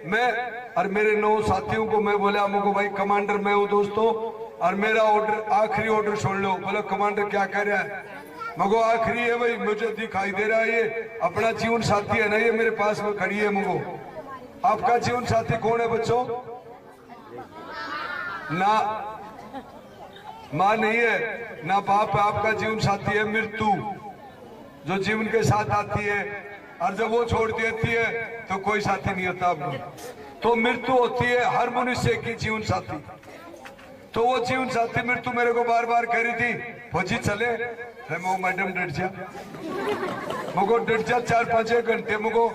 मैं और मेरे 9 साथियों को मैं बोला, मुझको भाई कमांडर मैं हूँ दोस्तों, और मेरा ऑर्डर आखिरी ऑर्डर सुन लो। बोला कमांडर क्या कह रहा है? मगो आखिरी है भाई, मुझे दिखाई दे रहा है ये अपना जीवन साथी है ना, ये मेरे पास में खड़ी है। मगो आपका जीवन साथी कौन है बच्चों? ना माँ नहीं है ना बाप है, आपका जीवन साथी है मृत्यु, जो जीवन के साथ आती है और जब वो छोड़ देती है तो कोई साथी नहीं होता आपको। तो मृत्यु होती है हर मनुष्य की जीवन साथी। तो वो जीवन साथी मृत्यु मेरे को बार बार कह रही थी, फौजी चले। मैं मैडम डट जा, मुझको डट जा 4-5 घंटे, मुझको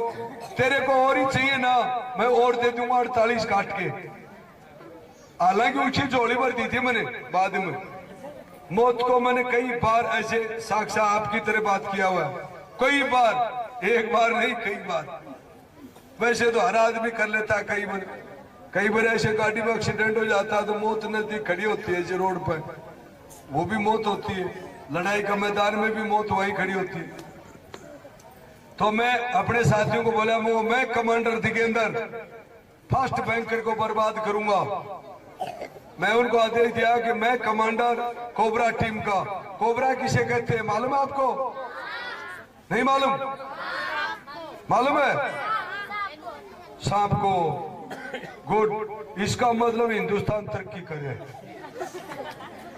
तेरे को और ही चाहिए ना, मैं और दे दूंगा 48 काट के। हालांकि ऊंची झोली भर दी थी मैंने बाद में। मौत को मैंने कई बार ऐसे साक्षात आपकी तरह बात किया हुआ है, कई बार, एक बार नहीं कई बार। वैसे तो हर आदमी कर लेता है, कई बार ऐसे गाड़ी में एक्सीडेंट हो जाता है तो मौत नजदीक खड़ी होती है रोड पर, वो भी मौत होती है। लड़ाई का मैदान में भी मौत वही खड़ी होती है। तो मैं अपने साथियों को बोला, मैं कमांडर दिगेंदर फर्स्ट बैंकर को बर्बाद करूंगा। मैं उनको आदेश दिया कि मैं कमांडर कोबरा टीम का। कोबरा किसे कहते हैं मालूम है आपको? नहीं मालूम? मालूम है? सांप को। गुड, इसका मतलब हिंदुस्तान तरक्की कर रहा है,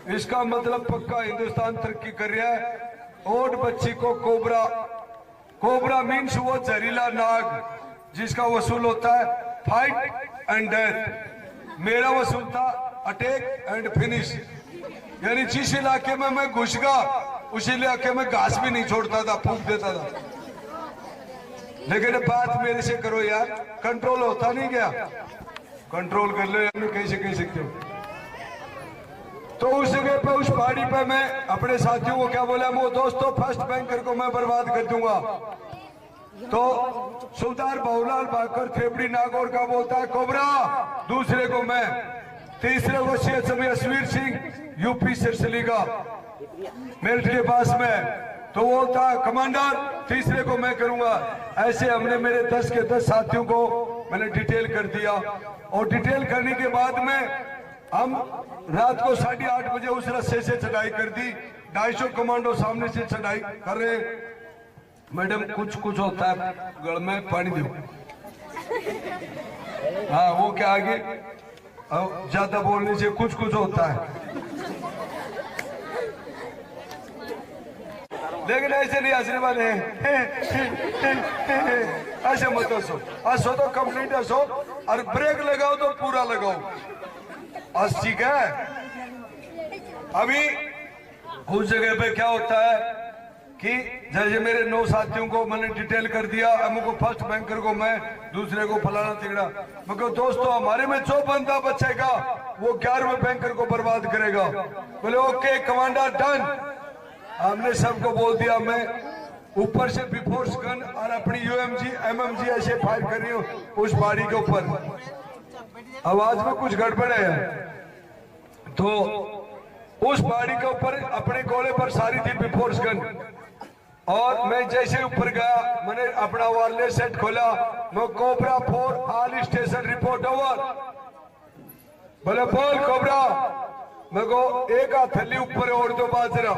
इसका मतलब पक्का हिंदुस्तान तरक्की कर रहा है। ओट बच्ची को कोबरा, कोबरा मीन्स वो जहरीला नाग जिसका वसूल होता है फाइट एंड डेथ। मेरा वसूल था अटैक एंड फिनिश, यानी जिस इलाके में मैं घुस गया उस इलाके में घास भी नहीं छोड़ता था, फूंक देता था। लेकिन बात मेरे से करो यार, कंट्रोल होता नहीं क्या? कंट्रोल कर लो यार, कैसे कह सकते हो? तो उस जगह पे, उस पहाड़ी पे मैं अपने साथियों को क्या बोला, वो दोस्तों फर्स्ट बैंकर को मैं बर्बाद कर दूंगा। तो सुल्तान बाबूलाल बाकर फेफड़ी नागौर का बोलता है कोबरा, दूसरे को मैं, तीसरे को सीएचएम यशवीर सिंह यूपी सिरसली का मेरठ के पास में, तो बोलता है कमांडर तीसरे को मैं करूंगा। ऐसे हमने मेरे 10 के 10 साथियों को मैंने डिटेल कर दिया, और डिटेल करने के बाद में हम रात को 8:30 बजे उस रास्ते से चढ़ाई कर दी। 250 कमांडो सामने से चढ़ाई कर रहे। मैडम कुछ होता है गल में पानी दो। हाँ वो क्या आगे ज्यादा बोलने से कुछ होता है, लेकिन ऐसे नहीं हंसने वाले ऐसे मत हंसो। हंसो तो कंप्लीट हंसो, और ब्रेक लगाओ तो पूरा लगाओ। बस ठीक है। अभी उस जगह पे क्या होता है कि जैसे मेरे 9 साथियों को मैंने डिटेल कर दिया, हमको फर्स्ट बैंकर को मैं, दूसरे को फलाना तिगड़ा। मैं कहूँ दोस्तों हमारे में जो बंदा बचेगा वो 11वें बैंकर को बर्बाद करेगा। बोले ओके कमांडर डन। हमने सबको बोल दिया। मैं ऊपर से बिफोर्स गन और अपनी यूएमजी एमएमजी ऐसे फायर कर रही हूँ उस पहाड़ी के ऊपर। आवाज में कुछ गड़बड़ है, तो उस पहाड़ी के ऊपर अपने गोले पर सारी थी बिफोर्स गन। और मैं जैसे ऊपर गया मैंने अपना वायरलेस सेट खोला, मैं cobra 4 all station report over. बोले बोल कोबरा, मैं को एक हाथ थैली ऊपर और दो बाजरा।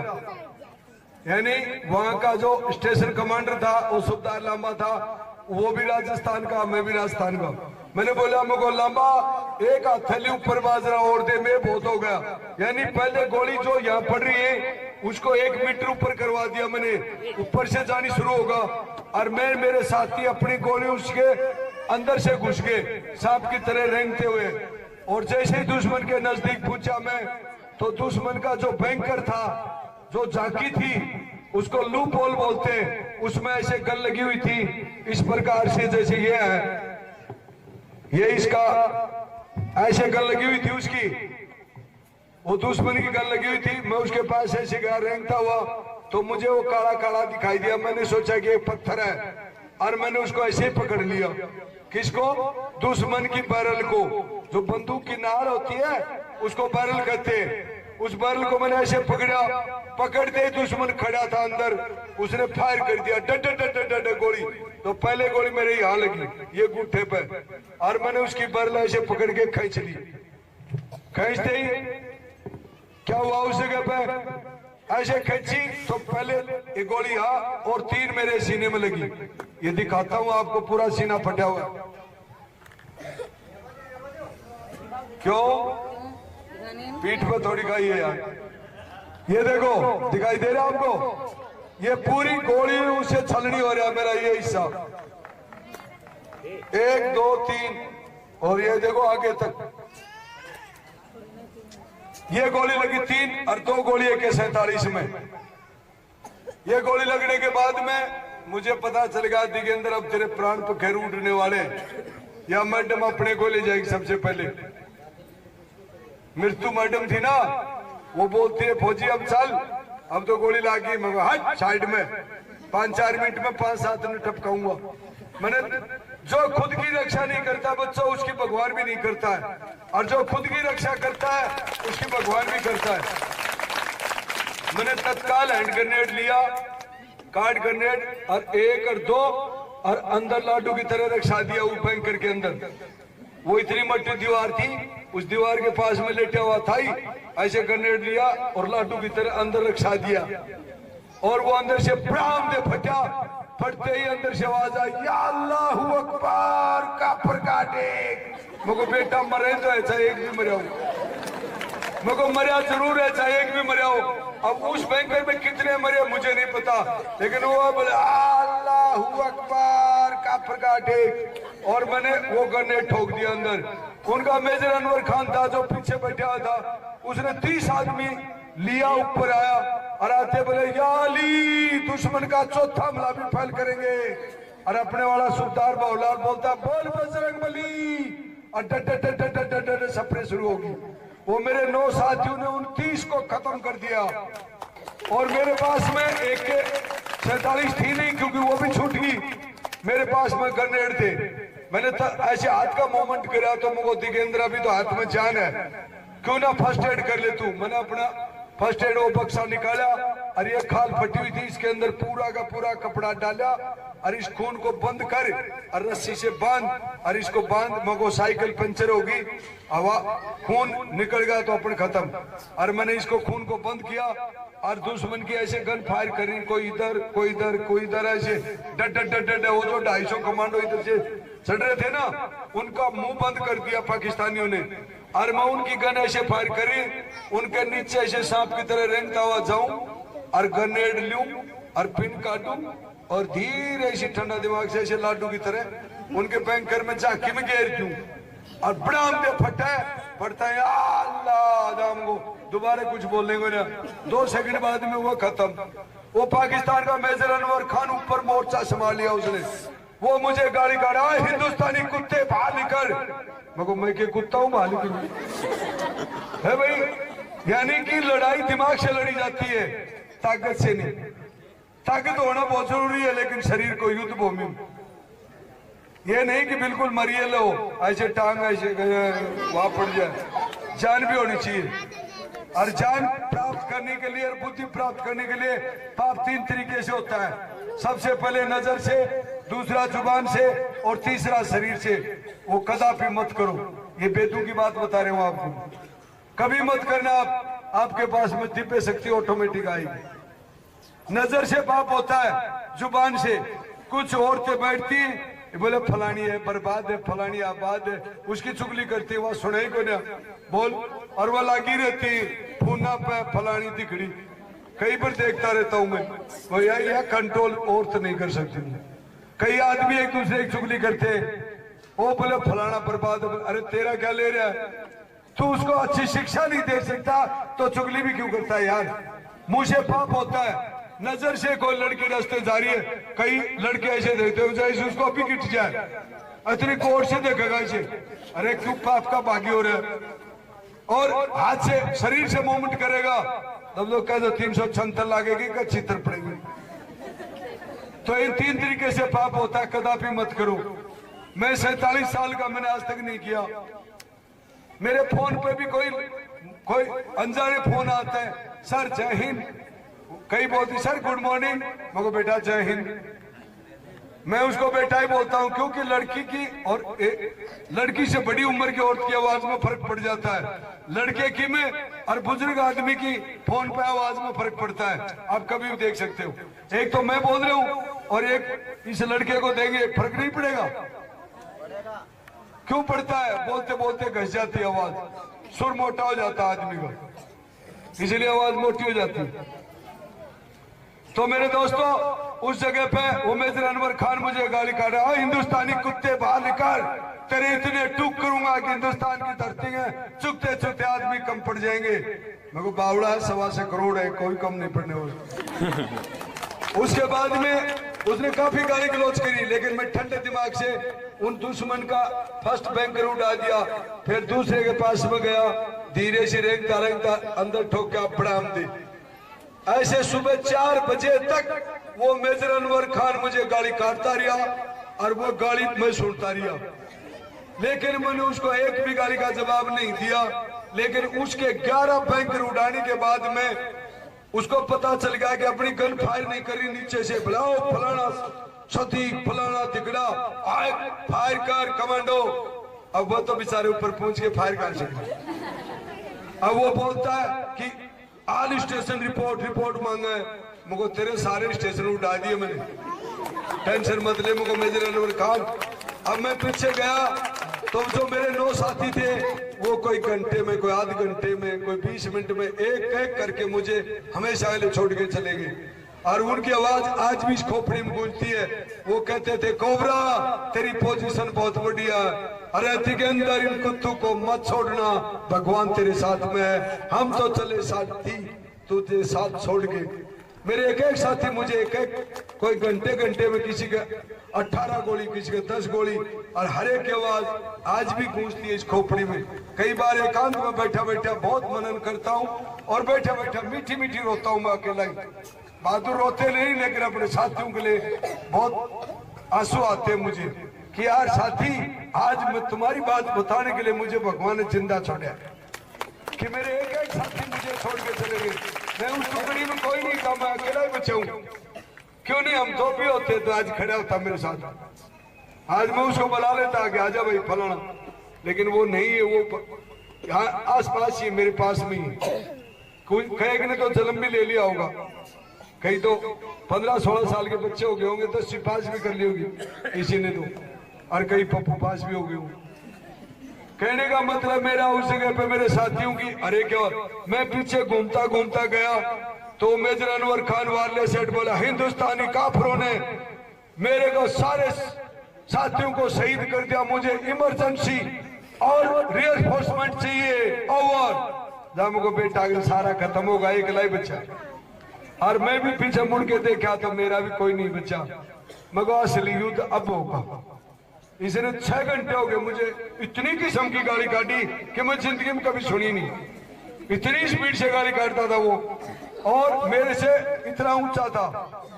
यानी वहां का जो स्टेशन कमांडर था वो सुबेदार लांबा था, वो भी राजस्थान का, मैं भी राजस्थान का। मैंने बोला मुझको लांबा एक हाथ थैली ऊपर बाजरा और दे, मैं बहुत हो गया। यानी पहले गोली जो यहाँ पड़ रही है उसको 1 मीटर ऊपर करवा दिया मैंने, ऊपर से जानी शुरू होगा। और मैं मेरे साथी अपनी गोली उसके अंदर से घुस गए सांप की तरह रेंगते हुए। और जैसे ही दुश्मन के नजदीक पहुंचा मैं, तो दुश्मन का जो बैंकर था, जो झांकी थी, उसको लूप होल बोलते हैं, उसमें ऐसे गन लगी हुई थी इस प्रकार से, जैसे ये है, ये इसका ऐसे गन लगी हुई थी उसकी, वो दुश्मन की गन लगी हुई थी। मैं उसके पास ऐसे गया रेंगता हुआ, तो मुझे वो काला काला दिखाई दिया। मैंने सोचा कि एक पत्थर है, और मैंने उसको ऐसे ही पकड़ लिया। किसको? दुश्मन की बैरल को। जो बंदूक की नाड़ होती है उसको बैरल कहते हैं। उस बैरल को मैंने ऐसे पकड़ा, पकड़ते ही दुश्मन खड़ा था अंदर, उसने फायर कर दिया, डड डड डड गोली। तो पहले गोली मेरे यहाँ लगी, ये गुट्ठे पे, और मैंने उसकी बैरल ऐसे पकड़ के खींच ली। खींचते ही क्या हुआ, उस जगह पे ऐसे खींची तो पहले एक गोली यहाँ और 3 मेरे सीने में लगी। ये दिखाता हूँ आपको, पूरा सीना फटा हुआ। क्यों? पीठ पे थोड़ी खाई है यार। ये देखो, दिखाई दे रहा है आपको? ये पूरी गोली उससे छलनी हो रहा है मेरा ये हिस्सा। 1 2 3, और ये देखो आगे तक ये गोली लगी 3, और 2 गोली AK-47 में। ये गोली लगने के बाद में मुझे पता चल गया दिगेंद्र अब तेरे प्राण तो खैर उठने वाले, या मैडम अपने को ले जाएगी सबसे पहले। मृत्यु मैडम थी ना, वो बोलती है फौजी अब चल, अब तो गोली लागी। मैं हट साइड में, 5-4 मिनट में 5-7 मिनट टपकाऊंगा। मैंने जो खुद की रक्षा नहीं करता बच्चों, उसकी भगवान भी नहीं करता है, और जो खुद की रक्षा करता है उसकी भगवान भी करता है। मैंने तत्काल हैंड ग्रेनेड लिया, कार्ड ग्रेनेड, और 1 और 2, और अंदर लाडू की तरह रक्षा दिया वो बैंकर के अंदर। वो इतनी मोटी दीवार थी, उस दीवार के पास में लेटा हुआ था ही, ऐसे ग्रेनेड लिया और लाडू की तरह अंदर रक्षा दिया। और वो अंदर से ब्राम दे फटा, फटते ही अंदर से आवाज आई, या अल्लाहू अकबर, काफर काटे। मुझको बेटा मरे तो ऐसा एक भी मरिया हो, मुझको मरिया जरूर है, चाहे एक भी मरिया हो। अब उस बैंकर में कितने मरे मुझे नहीं पता, लेकिन वो बोले अल्लाहू अकबर, काफर काटे, और मैंने वो ग्रेनेड ठोक दिया अंदर। उनका मेजर अनवर खान था जो पीछे बैठा था, उसने 30 आदमी लिया, ऊपर आया और आते बोले या अली, दुश्मन का चौथा हमला भी फैल करेंगे। और अपने वाला सुबेदार बाबूलाल बोलता बोल बजरंगबली, और डड सपने शुरू होगी। वो मेरे 9 साथियों ने 29 को खत्म कर दिया, और मेरे पास में AK-47 थी नहीं, क्योंकि वो भी छूट गई। मेरे पास में ग्रेनेड थे। मैंने ऐसे हाथ का मूवमेंट करा तो मुझको दिगेंद्र अभी तो हाथ में जान है, क्यों ना फर्स्ट एड कर ले तू। मैंने अपना फर्स्ट एड वो बक्सा निकाला, और ये खाल फटी हुई थी, इसके अंदर पूरा का पूरा कपड़ा डाला, और इस खून को बंद कर और रस्सी से बांध, और इसको बांध, मगो साइकिल पंचर होगी, हवा खून निकल गया तो अपन खत्म। और मैंने इसको खून को बंद किया, और दुश्मन की ऐसे गन फायर करी, कोई इधर कोई इधर कोई इधर, ऐसे डड डड डड। वो जो 250 कमांडो इधर से चढ़ रहे थे ना, उनका मुंह बंद कर दिया पाकिस्तानियों ने। और मैं उनकी गन ऐसे फायर करी, उनके नीचे ऐसे सांप की तरह रेंगता हुआ जाऊं, और ग्रेनेड लूं और पिन काटूं, और धीरे ऐसी ठंडा दिमाग से ऐसे लाडू की तरह उनके बैंकर में झांकी में घेर दूं, और बड़ा दे फटता है अल्लाह दाम को। दोबारा कुछ बोलने को ना, 2 सेकंड बाद में वो खत्म। वो पाकिस्तान का मेजर अनवर खान ऊपर मोर्चा संभाल लिया उसने। वो मुझे गाली काटा, हिंदुस्तानी कुत्ते बाहर निकल। मैं के कुत्ता हूँ बाहर निकल है भाई। यानी कि लड़ाई दिमाग से लड़ी जाती है, ताकत से नहीं। ताकत होना बहुत जरूरी है, लेकिन शरीर को युद्ध भूमि में, ये नहीं कि बिल्कुल मरिए लो, ऐसे टांग ऐसे वहां पड़ जाए, जान भी होनी चाहिए। और ज्ञान प्राप्त करने के लिए और बुद्धि प्राप्त करने के लिए पाप 3 तरीके से होता है। सबसे पहले नजर से, दूसरा जुबान से और तीसरा शरीर से। वो कदापि मत करो, ये वेदों की बात बता रहे हूं आपको। कभी मत करना, आपके पास में दिव्य शक्ति ऑटोमेटिक आएगी। नजर से पाप होता है, जुबान से। कुछ औरतें बैठती हैं, बोले फलानी है बर्बाद है, फलानी आबाद है, उसकी चुगली करती है, वह सुनाई को ना बोल, और वह लगी रहती फूना पे फलानी दिखड़ी। कई बार देखता रहता हूं मैं, वो यह कंट्रोल औरत नहीं कर सकती। कई आदमी एक दूसरे की चुगली करते, वो बोले फलाना बर्बाद है। अरे तेरा क्या ले रहा है, तू उसको अच्छी शिक्षा नहीं दे सकता तो चुगली भी क्यों करता है यार। मुंह से पाप होता है। नजर से कोई लड़की रास्ते जा रही है, कई लड़के ऐसे देखते हो जैसे उसको अभी गिट जाए, इतनी कोर्ट से देखेगा इसे, अरे क्यों पाप का भागी हो रहा है। और हाथ से शरीर से मूवमेंट करेगा, तब लोग कहते 376 लागेगी का चित्र पड़ेगी। तो इन 3 तरीके से पाप होता है, कदापि मत करो। मैं 47 साल का, मैंने आज तक नहीं किया। मेरे फोन पे भी कोई अनजाने फोन आता है, सर जय हिंद, कई बोलती सर गुड मॉर्निंग, मगर बेटा जय हिंद। मैं उसको बेटा ही बोलता हूं, क्योंकि लड़की की और लड़की से बड़ी उम्र की औरत की आवाज में फर्क पड़ जाता है, लड़के की में और बुजुर्ग आदमी की फोन पे आवाज में फर्क पड़ता है। आप कभी भी देख सकते हो, एक तो मैं बोल रहा हूं और एक इस लड़के को देंगे, फर्क नहीं पड़ेगा। क्यों पड़ता है, बोलते बोलते घस जाती है आवाज, सुर मोटा हो जाता है आदमी का, इसलिए आवाज मोटी हो जाती है। तो मेरे दोस्तों, उस जगह पे वो मेजर अनवर खान मुझे गाली काटा, हिंदुस्तानी कुत्ते बाहर निकाल, तेरे इतने टूक करूंगा कि हिंदुस्तान की धरती है चुकते चुकते आदमी कम पड़ जाएंगे। मेरे को बावड़ा है, 1.25 करोड़ है, कोई कम नहीं पड़ने वाला। उसके बाद में उसने काफी गाली गलौज करी, लेकिन मैं ठंडे दिमाग से उन दुश्मन का फर्स्ट बैंकर उड़ा दिया, फिर दूसरे के पास में गया, धीरे से रेंगता रेंगता अंदर ठोक के प्रणाम दी। ऐसे सुबह 4 बजे तक वो मेजर अनवर खान मुझे गाली काटता रहा और वो गाली मैं सुनता रहा, लेकिन मैंने उसको एक भी गाली का जवाब नहीं दिया। लेकिन उसके 11 बैंकर उड़ाने के बाद में उसको पता चल गया कि अपनी गन फायर नहीं करी, नीचे से बुलाओ फलाना सतीक फलाना तिगड़ा आए फायर कर कमांडो। अब वो तो बेचारे ऊपर पहुंच के फायर कर सके। अब वो बोलता है कि ऑल स्टेशन रिपोर्ट मांगा है, मुझको तेरे सारे स्टेशन उड़ा दिए मैंने, टेंशन मत ले मुझको मेजर अनवर खान। अब मैं पीछे गया तो जो मेरे 9 साथी थे वो कोई घंटे में, कोई आध घंटे में, कोई 20 मिनट में एक एक करके मुझे हमेशा के लिए छोड़ के चले गए। और उनकी आवाज आज भी इस खोपड़ी में गूंजती है। वो कहते थे कोबरा तेरी पोजीशन बहुत बढ़िया, अरे के अंदर इन कुत्तों को मत छोड़ना, भगवान तेरे साथ में है, हम तो चले साथी तू तेरे साथ छोड़ के। मेरे एक एक साथी मुझे एक एक कोई घंटे में किसी के 18 गोली, किसी के 10 गोली, और हर एक की आवाज आज भी गूंजती है इस खोपड़ी में। कई बार एकांत में बैठा बैठा बहुत मनन करता हूँ और बैठा बैठा मीठी मीठी रोता हूँ मैं अकेला ही। बहादुर रोते नहीं, लेकिन अपने साथियों के लिए बहुत आंसू आते हैं मुझे कि यार साथी, आज मैं तुम्हारी बात बताने के लिए मुझे भगवान ने जिंदा छोड़ा कि मेरे एक एक साथी मुझे छोड़ के चले गए। मैं उस टुकड़ी में कोई नहीं था, मैं अकेला ही बचा हूं। क्यों नहीं, हम 2 भी होते तो आज खड़ा होता मेरे साथ, आज मैं उसको बुला लेता कि आजा भाई फलाना, लेकिन वो नहीं है, वो यहाँ आस पास ही मेरे पास में ही। कहीं ने तो जन्म भी ले लिया होगा, कहीं तो 15-16 साल के बच्चे हो गए होंगे, 10वीं पास भी कर ली होगी किसी ने तो, और कई पप्पू पास भी हो गए होंगे। कहने का मतलब मेरा उस जगह पे मेरे साथियों की, अरे क्या, मैं पीछे घूमता घूमता गया तो मेजर अनवर खान वाले सेठ बोला, हिंदुस्तानी काफिरों ने मेरे को सारे साथियों को शहीद कर दिया, मुझे इमरजेंसी और रिइंफोर्समेंट चाहिए। ओवर जब को बेटा सारा खत्म होगा, एक लाई बच्चा, और मैं भी पीछे मुड़ के देखा तो मेरा भी कोई नहीं बचा। मगर असली युद्ध अब होगा। इसने 6 घंटे हो गए मुझे इतनी किस्म की गाली काटी कि मैं जिंदगी में कभी सुनी नहीं। इतनी स्पीड से गाली काटता था वो, और मेरे से इतना ऊंचा था,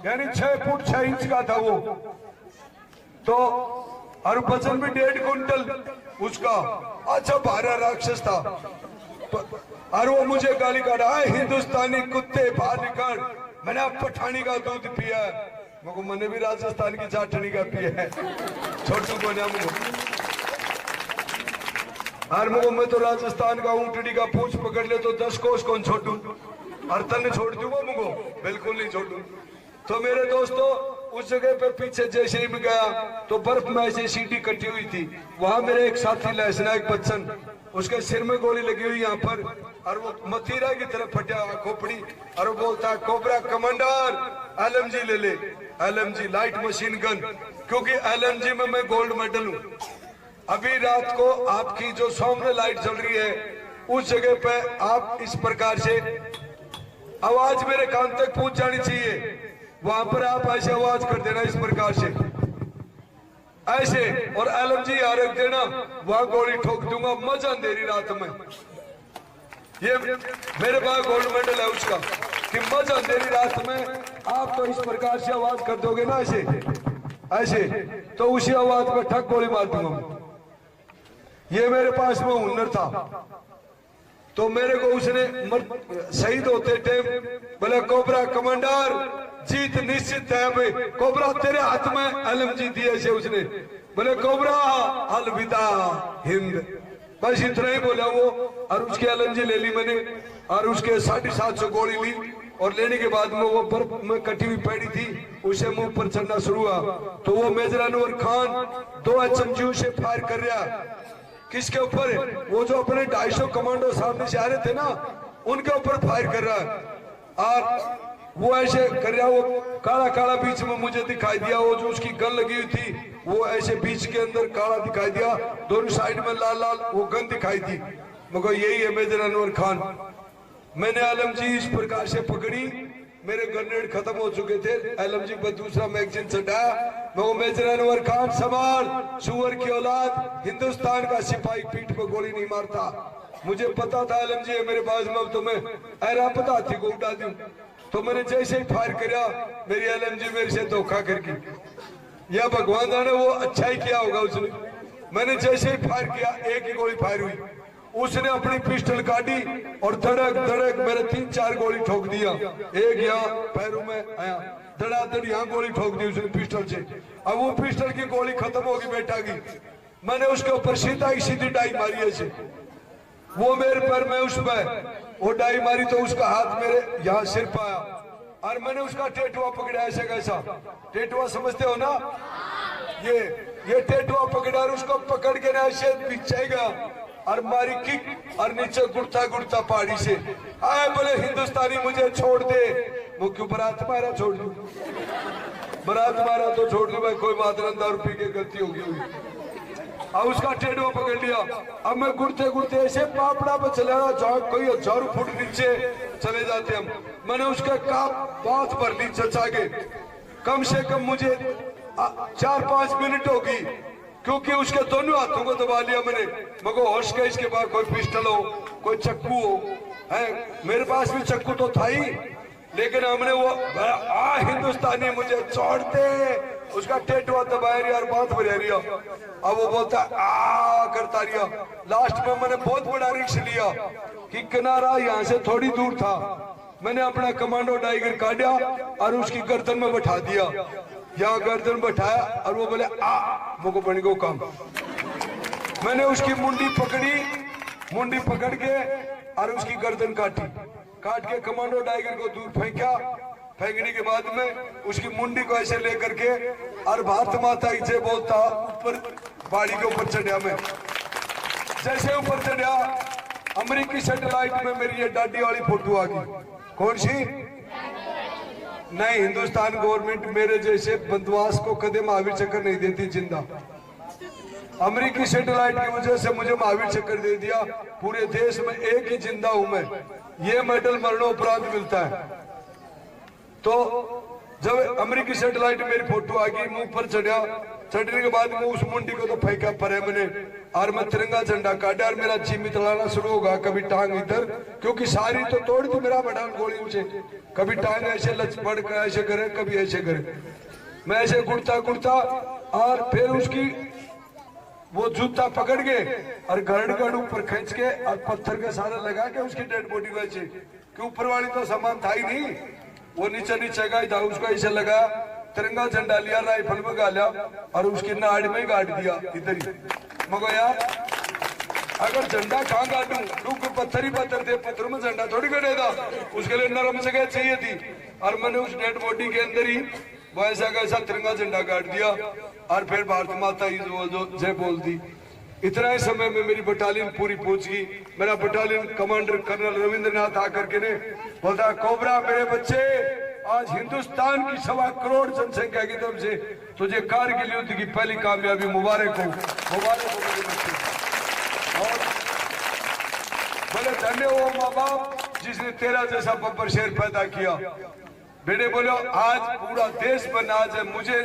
यानी 6 फुट 6 इंच का था वो, तो और वजन भी 1.5 कुंटल उसका। अच्छा भारा राक्षस था। और वो मुझे गाली काटा, हिंदुस्तानी कुत्ते बाहर निकल, मैंने अब पठानी का दूध पिया है। मको मैंने भी राजस्थान की चाटनी का पिया है, छोटू को ना मुझे। और मुझे मैं तो राजस्थान का ऊँटड़ी का पूछ पकड़ ले तो 10 कोस कौन छोटू, और तन छोड़ दूंगा मुझको, बिल्कुल नहीं छोड़ू। तो मेरे दोस्तों उस जगह पे पीछे जैसे ही मैं गया तो बर्फ में ऐसे सीढ़ी कटी हुई थी, वहां मेरे एक साथी लहसनायक बच्चन, उसके सिर में गोली लगी हुई यहाँ पर, और वो मथीरा की तरफ फटा खोपड़ी, और वो बोलता है कोबरा कमांडर LMG ले ले, LMG लाइट मशीन गन, क्योंकि LMG में मैं गोल्ड मेडल हूँ। अभी रात को आपकी जो सामने लाइट जल रही है उस जगह पे आप इस प्रकार से आवाज मेरे कान तक पहुंच जानी चाहिए, वहां पर आप ऐसे आवाज कर देना इस प्रकार से ऐसे, और LMG यहाँ रख देना, वहां गोली ठोक दूंगा, मजा अंधेरी रात में। ये मेरे पास गोल्ड मेडल है उसका, कि मजा अंधेरी रात में आप तो इस प्रकार से आवाज कर दोगे ना ऐसे ऐसे, तो उसी आवाज में ठक गोली मार दूंगा। ये मेरे पास में हुनर था। तो मेरे को उसने शहीद होते टाइम बोले कोबरा कमांडर जीत निश्चित है, भाई कोबरा तेरे हाथ में LMG दिए से उसने, बोले कोबरा अलविदा हिंद, बस इतना ही बोला वो। और उसकी LMG ले ली मैंने, और उसके 750 गोली ली, और लेने के बाद में वो बर्फ में कटी हुई पैड़ी थी उसे मुंह पर चढ़ना शुरू हुआ। तो वो मेजर अनवर खान 2 HMG से फायर कर रहा, किसके ऊपर? वो जो अपने 250 कमांडो सामने से आ रहे थे ना, उनके ऊपर फायर कर रहा है। और वो ऐसे कर रहा, वो काला काला बीच में मुझे दिखाई दिया, वो जो उसकी गन लगी हुई थी वो ऐसे बीच के अंदर काला दिखाई दिया, दोनों साइड में लाल लाल वो गन दिखाई दी। मगर यही है मेजर अनवर खान। मैंने LMG इस प्रकार से पकड़ी, मेरे ग्रेनेड खत्म हो चुके थे, LMG पर दूसरा मैगजीन चढ़ाया, मैं मेजर अनवर खान सवाल सुअर की औलाद, हिंदुस्तान का सिपाही पीठ पर गोली नहीं मारता। मुझे पता था LMG है मेरे पास में, तो मैं ऐरा पता थी को उड़ा दूं। तो मैंने जैसे ही फायर किया, मेरी LMG मेरे से धोखा करके, या भगवान ने वो अच्छा ही किया होगा उसने। मैंने जैसे ही फायर किया, एक ही गोली फायर हुई, उसने अपनी पिस्टल काटी और धड़क धड़क मेरे 3-4 गोली ठोक दिया, एक यहाँ पैरों में आया, धड़ाधड़ यहाँ गोली ठोक दी उसने पिस्टल से। अब वो पिस्टल की गोली खत्म होगी बेटा की, मैंने उसके ऊपर सीधी डाई मारी ऐसे, वो मेरे पैर में उस पर वो डाई मारी तो उसका हाथ मेरे यहाँ सिर पर आया, और मैंने उसका टेटुआ पकड़ा ऐसे, कैसा टेटुआ समझते हो ना, ये टेटुआ पकड़ा, और उसको पकड़ के ना ऐसे पीछे गया और मारी किक, और नीचे गुड़ता गुड़ता पहाड़ी से आए, बोले हिंदुस्तानी मुझे छोड़ दे। वो क्यों बरात मारा, छोड़ दू, बरात मारा तो छोड़ दू भाई, कोई बात नहीं, दारू पी के गलती होगी हुई। अब उसका टेडुआ पकड़ लिया, अब मैं गुड़ते गुड़ते ऐसे पापड़ा पर चला रहा, कोई 1000 फुट नीचे चले जाते हम। मैंने उसके काप बात पर ली चचा के, कम से कम मुझे 4-5 मिनट होगी, क्योंकि उसके दोनों हाथों को दबा लिया मैंने। मगर होश के इसके बाद कोई पिस्टल हो, कोई चक्कू हो, है मेरे पास भी चक्कू तो था ही, लेकिन हमने वो हिंदुस्तानी मुझे छोड़ दे, उसका टेटुआ दबाया रिया और बात बढ़ा रिया। अब वो बोलता आ करता रिया। लास्ट में मैंने बहुत बड़ा रिस्क लिया कि किनारा यहाँ से थोड़ी दूर था, मैंने अपना कमांडो टाइगर काटा और उसकी गर्दन में बैठा दिया, यहाँ गर्दन बैठाया, और वो बोले मुझको बन गो काम। मैंने उसकी मुंडी पकड़ी, मुंडी पकड़ के और उसकी गर्दन काट के कमांडो टाइगर को दूर फेंका। फेंकने के बाद में उसकी मुंडी को ऐसे लेकर के और भारत माता इसे बोलता ऊपर बाड़ी के ऊपर चढ़ा। मैं जैसे ऊपर चढ़ा, अमेरिकी सैटेलाइट में मेरी ये डाडी वाली फोटो आ गई। कौन सी? नहीं, हिंदुस्तान गवर्नमेंट मेरे जैसे बदमाश को कदे महावीर चक्कर नहीं देती जिंदा। अमेरिकी सैटेलाइट की वजह से मुझे महावीर चक्कर दे दिया। पूरे देश में एक ही जिंदा हूं मैं, ये मेडल मरणोपरांत मिलता है। तो जब अमेरिकी सैटेलाइट मेरी फोटो आ गई, मुंह पर चढ़ा, चढ़ने के बाद में उस मुंडी को तो फेंका परे मैंने, और मैं तिरंगा झंडा काटा और मेरा चीमी चलाना शुरू होगा। कभी टांग इधर, क्योंकि सारी तो तोड़ दी मेरा बटान गोली से, कभी टांग ऐसे लचपड़ कर ऐसे करे, कभी ऐसे करे। मैं ऐसे गुड़ता गुड़ता और फिर उसकी वो जूता पकड़ के और गड़ ऊपर खींच के और पत्थर का सारा लगा के उसकी डेड बॉडी बेचे कि ऊपर वाली तो सामान था ही नहीं, वो नीचे का ही था। उसको ऐसे लगा, तिरंगा झंडा लिया, राइफल में गाला और उसकी नाड़ में गाड़ दिया इधर ही। मगर यार अगर झंडा कहाँ गाड़ू, लोग पत्थर ही पत्थर थे, पत्थर में झंडा थोड़ी गड़ेगा, उसके लिए नरम जगह चाहिए थी। और मैंने उस डेड बॉडी के अंदर ही वो ऐसा कैसा तिरंगा झंडा गाड़ दिया और फिर भारत माता की जो जय बोल दी। इतना ही समय में मेरी बटालियन पूरी पहुंच गई। मेरा बटालियन कमांडर कर्नल रविंद्रनाथ आकर के ने बोलता, कोबरा मेरे बच्चे, आज हिंदुस्तान की 1.25 करोड़ जनसंख्या की तरफ से तुझे कारगिल युद्ध की पहली कामयाबी मुबारक हो, मुबारक हो मेरे बच्चे। और बोले धन्य हो माँ बाप जिसने तेरा जैसा बब्बर शेर पैदा किया। बेटे बोलो आज पूरा देश बना, आज मुझे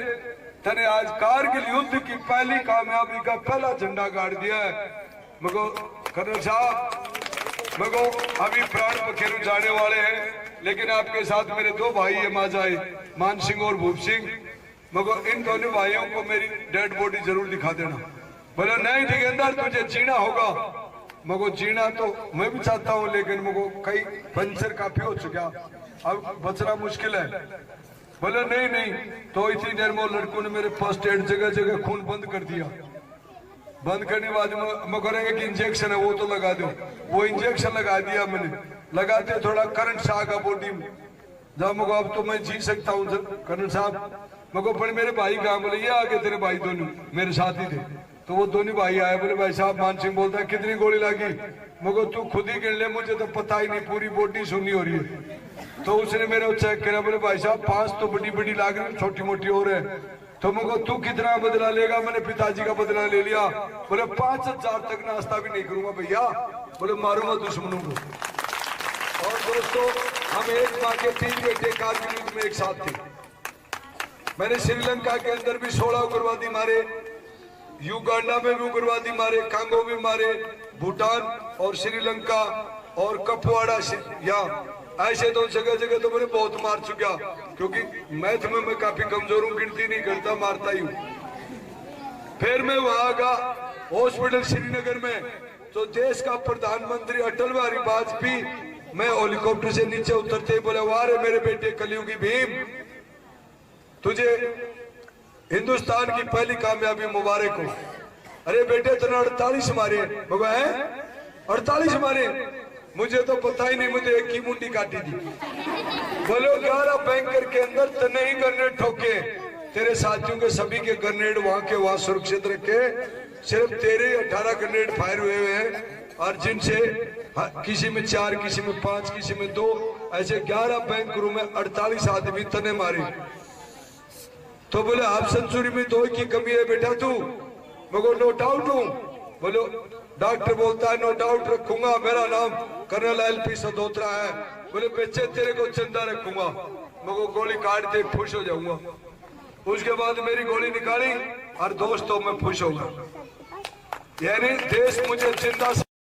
तने आज कारगिल युद्ध की पहली कामयाबी का पहला झंडा गाड़ दिया है। मगो कर्नल साहब, मगो अभी प्राण पखेरु जाने वाले हैं, लेकिन आपके साथ मेरे 2 भाई है माजाई, मान सिंह और भूप सिंह। मगो इन दोनों भाइयों को मेरी डेड बॉडी जरूर दिखा देना। बोलो नहीं ठेकेदार तुझे जीना होगा। मगो जीना तो मैं भी चाहता हूँ, लेकिन मगो कई पंचर काफी हो चुका, अब बचना मुश्किल है। बोले नहीं तो इतनी देर में लड़कों ने मेरे फर्स्ट एड जगह खून बंद कर दिया। बंद करने के बाद मैं करेंगे कि इंजेक्शन है वो तो लगा दो, वो इंजेक्शन लगा दिया मैंने। लगाते थोड़ा करंट सा आगा बॉडी में, जब मगो अब तो मैं जी सकता हूँ कर्नल साहब। मगो पर मेरे भाई कहा, बोले ये आगे तेरे भाई दोनों मेरे साथ ही थे, तो वो दोनों भाई आए। बोले भाई साहब, मान सिंह बोलता है कितनी गोली लगी? मगर तू खुद ही गिन ले, मुझे तो पता ही नहीं, पूरी बॉडी सुननी हो रही है। तो उसने मेरे चेक करा, बोले भाई साहब 5 तो बड़ी लाग रही, छोटी मोटी और है। तो मगर तू कितना बदला लेगा? मैंने पिताजी का बदला ले लिया। बोले 5000 तक नाश्ता भी नहीं करूंगा भैया, बोले मारूंगा दुश्मनों को। और दोस्तों, हम एक माँ के 3 बेटे कारगिल युद्ध में एक साथ थे। मैंने श्रीलंका के अंदर भी 16 उग्रवादी मारे, युगांडा में भी उग्रवादी मारे, कांगो में मारे, भूटान और श्रीलंका और कपवाड़ा यहाँ ऐसे तो जगह तो मैंने बहुत मार चुका, क्योंकि मैथ में मैं काफी कमजोर हूँ, गिनती नहीं करता, मारता ही हूँ। फिर मैं वहां का हॉस्पिटल श्रीनगर में, तो देश का प्रधानमंत्री अटल बिहारी वाजपेयी, मैं हेलीकॉप्टर से नीचे उतरते ही बोले, वाह रे मेरे बेटे कलयुगी भीम, तुझे हिंदुस्तान की पहली कामयाबी मुबारक हो। अरे बेटे तेने 48 मारे, बाबा है 48 मारे, मुझे तो पता ही नहीं, मुझे एक की मुंडी काटी थी। बोलो 11 बैंकर के अंदर तने ही ग्रेनेड ठोके, तेरे साथियों के सभी के ग्रेनेड वहां के वहां सुरक्षित रखे, सिर्फ तेरे 18 ग्रेनेड फायर हुए हैं, और जिनसे किसी में 4, किसी में 5, किसी में 2, ऐसे 11 बैंकरों में 48 आदमी तने मारे। तो बोले हाफ सेंचुरी में 2 की कमी है बेटा तू? मगर नो डाउट हूं। बोलो डॉक्टर बोलता है नो डाउट रखूंगा, मेरा नाम कर्नल LP सदोत्रा है। बोले बच्चे तेरे को चंदा रखूंगा, मगर गोली काट दे खुश हो जाऊंगा। उसके बाद मेरी गोली निकाली और दोस्तों में खुश होगा, यानी देश मुझे जिंदा